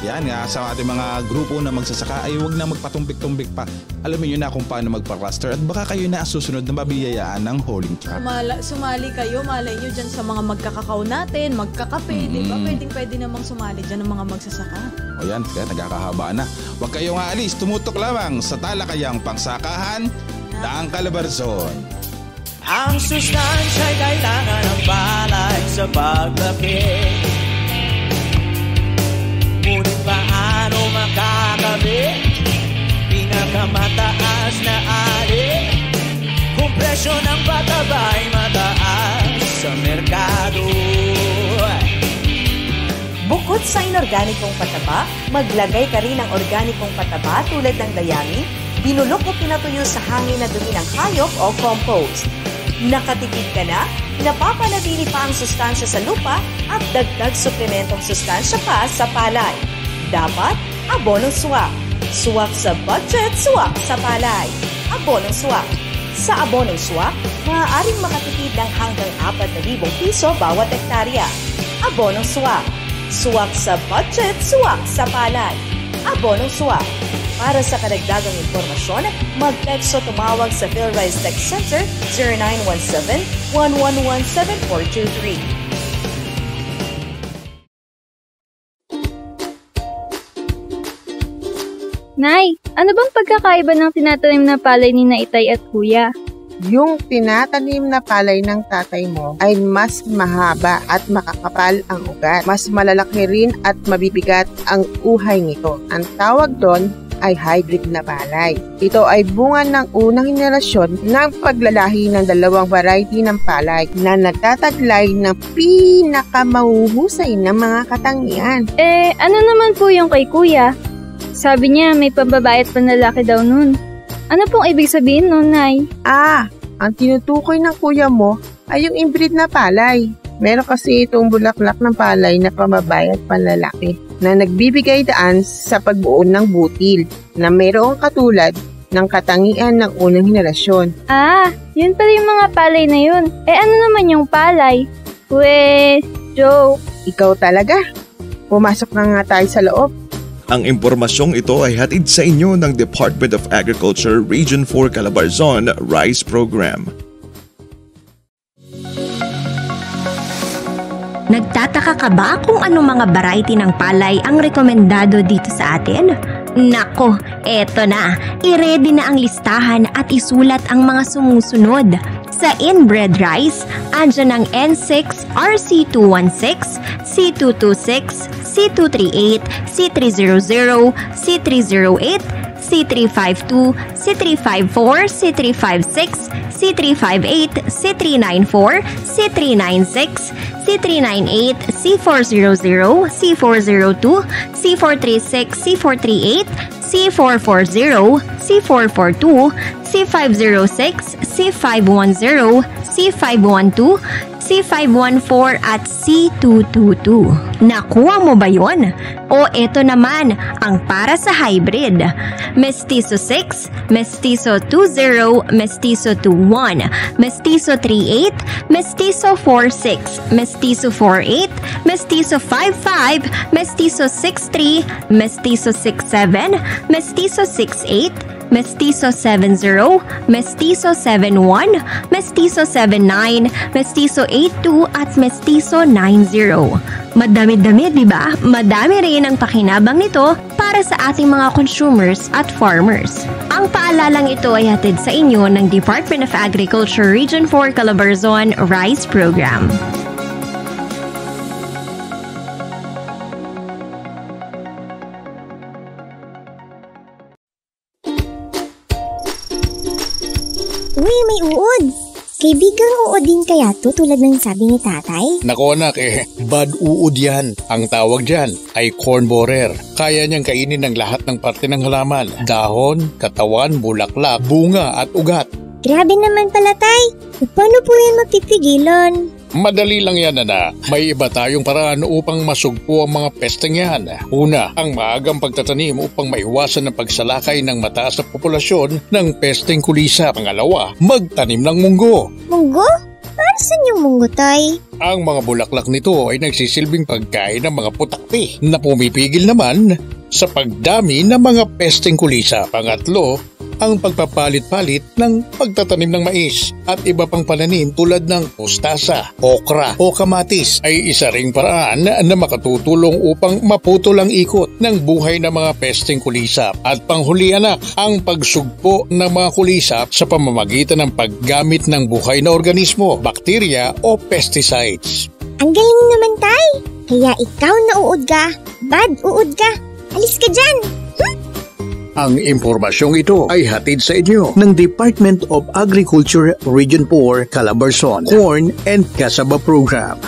Yan nga, sa ating mga grupo na magsasaka ay huwag na magpatumbik-tumbik pa. Alamin nyo na kung paano magpa-cluster at baka kayo na susunod na mabiyayaan ng hauling truck. Sumali kayo, malay nyo dyan sa mga magkakakaw natin, magkakape, di ba? Pwede namang sumali dyan ng mga magsasaka. O yan, kaya nagkakahaba na. Huwag kayong aalis, tumutok lamang sa talakayang pangsakahan ng Calabarzon. Ang sustansya'y kailangan ng palay sa paglaki. Ngunit paano makakabit? Pinakamataas na alin. Kung presyo ng pataba'y mataas sa merkado. Bukod sa inorganikong pataba, maglagay ka rin ng organikong pataba tulad ng dayami, binulok o pinatuyo sa hangin na dumi ng hayop o compost. Nakatipid ka na, napapanatili pa ang sustansya sa lupa at dagdag suplementong sustansya pa sa palay. Dapat, abonong swak. Swak sa budget, swak sa palay. Abonong swak. Sa abonong swak, maaaring makatipid ng hanggang 4,000 piso bawat hektarya. Abonong swak. Swak sa budget, swak sa palay. Abonong swak. Para sa karagdagang impormasyon, mag-text o tumawag sa PhilRise Tech Center 0917-111-7423. Nay, ano bang pagkakaiba ng tinatanim na palay ni na Itay at Kuya? Yung tinatanim na palay ng tatay mo ay mas mahaba at makakapal ang ugat. Mas malalaki rin at mabibigat ang uhay nito. Ang tawag doon ay hybrid na palay. Ito ay bunga ng unang henerasyon ng paglalahi ng dalawang variety ng palay na nagtataglay ng pinakamahuhusay ng mga katangian. Ano naman po yung kay Kuya? Sabi niya may pambabae at panlalaki daw nun. Ano pong ibig sabihin nun, Nay? Ang tinutukoy ng kuya mo ay yung inbreed na palay. Meron kasi itong bulaklak ng palay na pambabae at panlalaki na nagbibigay daan sa pagbuo ng butil na mayroong katulad ng katangian ng unang henerasyon. Yun pala yung mga palay na yun. Ano naman yung palay? Joke. Ikaw talaga? Pumasok na nga tayo sa loob. Ang impormasyong ito ay hatid sa inyo ng Department of Agriculture Region 4 Calabarzon Rice Program. Nagtataka ka ba kung anong mga variety ng palay ang rekomendado dito sa atin? Nako, eto na. I-ready na ang listahan at isulat ang mga sumusunod. Sa inbred rice, andyan ang N6, RC216, C226, C238, C300, C308, C352, C354, C356, C358, C394, C396, C398, C400, C402, C436, C438, C440, C442, C506, C510, C512, C514 at C222. Nakuha mo ba yon? O eto naman, ang para sa hybrid. Mestizo 6, Mestizo 20, Mestizo 21, Mestizo 38, Mestizo 46, Mestizo 48, Mestizo 55, Mestizo 63, Mestizo 67, Mestizo 68, Mestizo 70, Mestizo 71, Mestizo 79, Mestizo 82 at Mestizo 90. Madami-dami, di ba? Madami rin ang pakinabang nito para sa ating mga consumers at farmers. Ang paalalang ito ay hatid sa inyo ng Department of Agriculture Region 4 Calabarzon Rice Program. Uy, may uod! Kaibigang uod din kaya to tulad ng sabi ni tatay? Nako anak bad uod yan. Ang tawag dyan ay corn borer. Kaya niyang kainin ng lahat ng parte ng halaman. Dahon, katawan, bulaklak, bunga at ugat. Grabe naman pala tay! Paano po yan mapipigilan? Madali lang yan, Ana. May iba tayong paraan upang masugpo ang mga pesteng yan. Una, ang maagang pagtatanim upang maiwasan ang pagsalakay ng mataas na populasyon ng pesteng kulisa. Pangalawa, magtanim ng munggo. Munggo? Para saan yung munggo, tay? Ang mga bulaklak nito ay nagsisilbing pagkain ng mga putakti na pumipigil naman sa pagdami ng mga pesteng kulisa. Pangatlo, ang pagpapalit-palit ng pagtatanim ng mais at iba pang pananim tulad ng mustasa, okra o kamatis ay isa ring paraan na makatutulong upang maputol ang ikot ng buhay ng mga pesteng kulisap. At panghuli anak, ang pagsugpo ng mga kulisap sa pamamagitan ng paggamit ng buhay na organismo, bakterya o pesticides. Ang galing naman, Tay! Kaya ikaw na uod ka, bad uod ka. Alis ka dyan! Ang impormasyong ito ay hatid sa inyo ng Department of Agriculture Region 4 Calabarzon Corn and Cassava Program.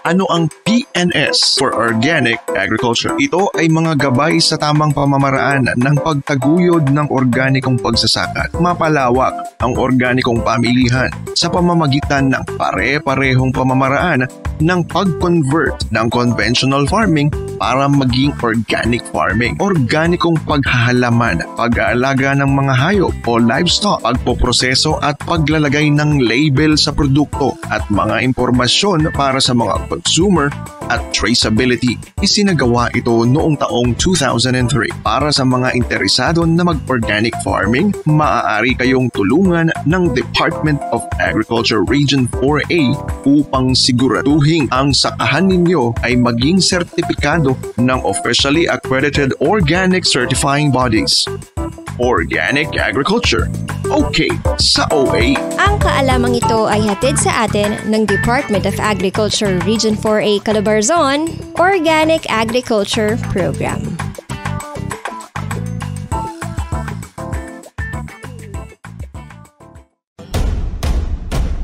Ano ang PNS for Organic Agriculture? Ito ay mga gabay sa tamang pamamaraan ng pagtaguyod ng organikong pagsasaka. Mapalawak ang organikong pamilihan sa pamamagitan ng pare-parehong pamamaraan ng pag-convert ng conventional farming para maging organic farming. Organikong paghahalaman, pag-aalaga ng mga hayop o livestock, pagpoproseso at paglalagay ng label sa produkto at mga impormasyon para sa mga consumer at traceability. Isinagawa ito noong taong 2003. Para sa mga interesado na mag-organic farming, maaari kayong tulungan ng Department of Agriculture Region 4A upang siguraduhin ang sakahan ninyo ay maging sertipikado ng officially accredited organic certifying bodies. Organic Agriculture. Okay sa OA. Ang kaalamang ito ay hatid sa atin ng Department of Agriculture Region 4A Calabarzon Organic Agriculture Program.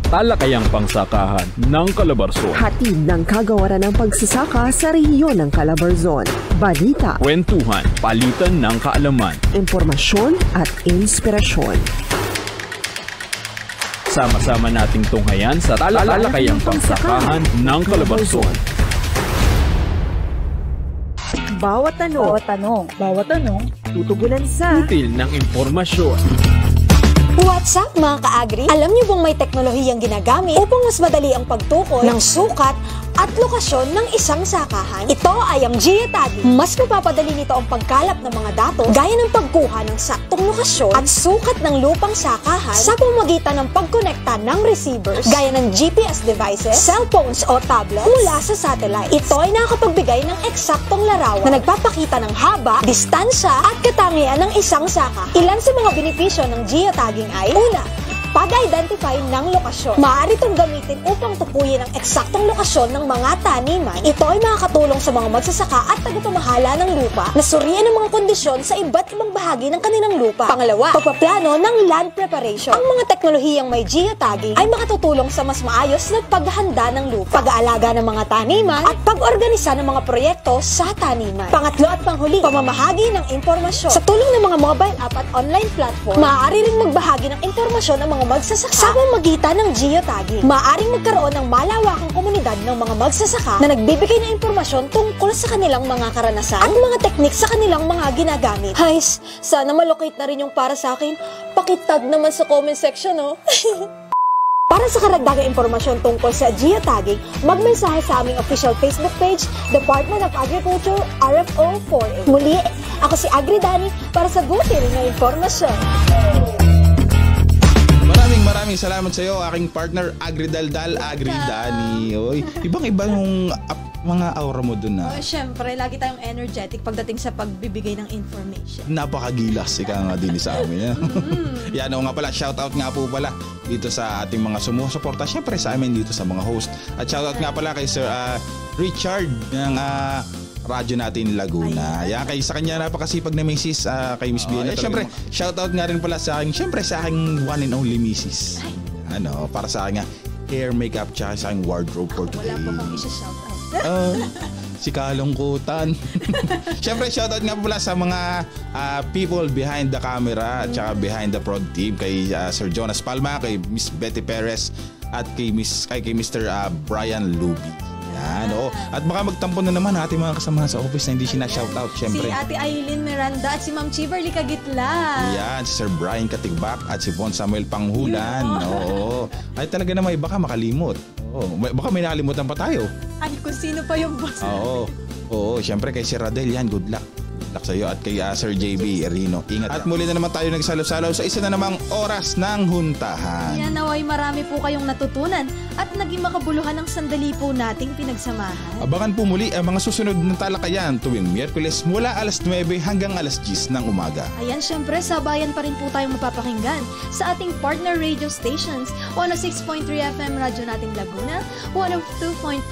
Talakayang pangsakahan ng Calabarzon. Hatid ng kagawaran ng pagsasaka sa rehiyon ng Calabarzon. Balita, kwentuhan, palitan ng kaalaman, impormasyon at inspirasyon. Sama-sama nating tunghayan sa talakayang pangsakahan ng Calabarzon. Bawat tanong, tutugunan sa util ng impormasyon. What's up mga ka-agri? Alam niyo bang may teknolohiyang ginagamit upang mas madali ang pagtukoy ng sukat at lokasyon ng isang sakahan? Ito ay ang geotagging. Mas mapapadali nito ang pagkalap ng mga datos gaya ng pagkuha ng saktong lokasyon at sukat ng lupang sakahan sa pamamagitan ng pagkonekta ng receivers gaya ng GPS devices, cellphones o tablets mula sa satellite. Ito ay nakakapagbigay ng eksaktong larawan na nagpapakita ng haba, distansya at katangian ng isang saka. Ilan sa mga benepisyo ng geotagging ay: una, pag-identify ng lokasyon. Maaari itong gamitin upang tukuyin ang eksaktong lokasyon ng mga taniman. Ito ay makakatulong sa mga magsasaka at tagapamahala ng lupa na suriin ang mga kondisyon sa iba't ibang bahagi ng kanilang lupa. Pangalawa, pagpaplano ng land preparation. Ang mga teknolohiyang may geotagging ay makatutulong sa mas maayos na paghahanda ng lupa, pag-aalaga ng mga taniman at pag-organisa ng mga proyekto sa taniman. Pangatlo at panghuli, pamamahagi ng impormasyon. Sa tulong ng mga mobile app at online platform, maaari ring magbahagi ng impormasyon ng mga magsasaka sa pamamagitan ng geotagging. Maaaring magkaroon ng malawakang komunidad ng mga magsasaka na nagbibigay ng impormasyon tungkol sa kanilang mga karanasan at mga teknik sa kanilang mga ginagamit. Hays, sana malocate na rin yung para sa akin. Pakitag naman sa comment section, no? Para sa karagdagang impormasyon tungkol sa geotagging, magmensahe sa aming official Facebook page, Department of Agriculture, RFO 4A. Muli, ako si Agri Dani para sa butil na impormasyon. Maraming salamat sa iyo, aking partner Agri Daldal, Agri Dani. Oy, ibang-iba yung mga aura mo dun na. Siyempre, lagi tayong energetic pagdating sa pagbibigay ng information. Napakagilas, ika nga din sa amin. Yan, nga pala, shoutout nga po pala dito sa ating mga sumusuporta. Siyempre sa amin dito sa mga host. At shoutout nga pala kay Sir Richard ng radyo natin Laguna. Yan, kay sa kanya napakasipag na misis, kay Miss Biena. Siyempre, shoutout nga rin pala sa akin, siyempre sa aking one and only misis. Para sa akin nga, hair, makeup, tsaka sa aking wardrobe for today. Wala po kong isa-shoutout. Si kalungkutan. Siyempre, shoutout nga pala sa mga people behind the camera at tsaka behind the prod team, kay Sir Jonas Palma, kay Miss Betty Perez at kay Mr. Brian Luby. Yan, oo. At baka magtampo na naman ating mga kasama sa office na hindi sinashoutout, syempre. Si Ate Aileen Miranda at si Ma'am Chiverly Kagitla. Yan, si Sir Brian Katigbak at si Von Samuel Panghulan. Oo. Ay talaga naman, baka makalimot. Oo. Baka may nakalimutan pa tayo. Ay, kung sino pa yung boss. Oo, syempre kay si Radel yan, good luck. Sa iyo at kay Sir JB Rino. Ingat. At muli na naman tayo nagsalaw-salaw sa isa na namang oras ng huntahan. Yan, naway marami po kayong natutunan at naging makabuluhan ang sandali po nating pinagsamahan. Abangan po muli ang mga susunod na talakayan tuwing Miyerkules mula alas 9 hanggang alas 10 ng umaga. Ayan, syempre sabayan pa rin po tayong mapapakinggan sa ating partner radio stations. 106.3 FM Radyo nating Laguna, 102.5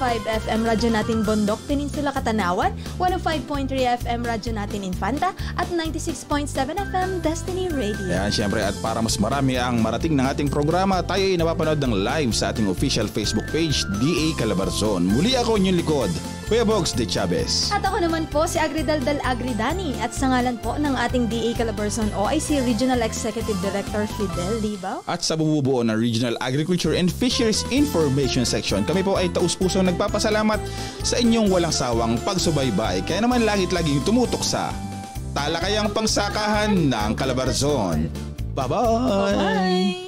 FM Radyo nating Bondok, Peninsula Katanawan, 105.3 FM Radyo nating Infanta at 96.7 FM Destiny Radio. Yan, syempre at para mas marami ang marating ng ating programa, tayo ay napapanood ng live sa ating official Facebook page, DA Calabarzon. Muli ako inyong likod, Kuya Bogs de Chavez. At ako naman po si Agridaldal Agridani at sa ngalan po ng ating DA Calabarzon OIC Regional Executive Director Fidel Libaw. At sa bumubuo ng Regional Agriculture and Fisheries Information Section, kami po ay taus-pusong nagpapasalamat sa inyong walang sawang pagsubaybay. Kaya naman laging tumutok sa talakayang pangsakahan ng Calabarzon. Bye-bye!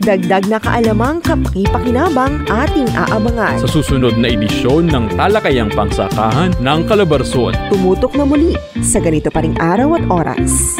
Dagdag na kaalamang kapaki-pakinabang ating aabangan. Sa susunod na edisyon ng Talakayang Pangsakahan ng Calabarzon. Tumutok na muli sa ganito pa ring araw at oras.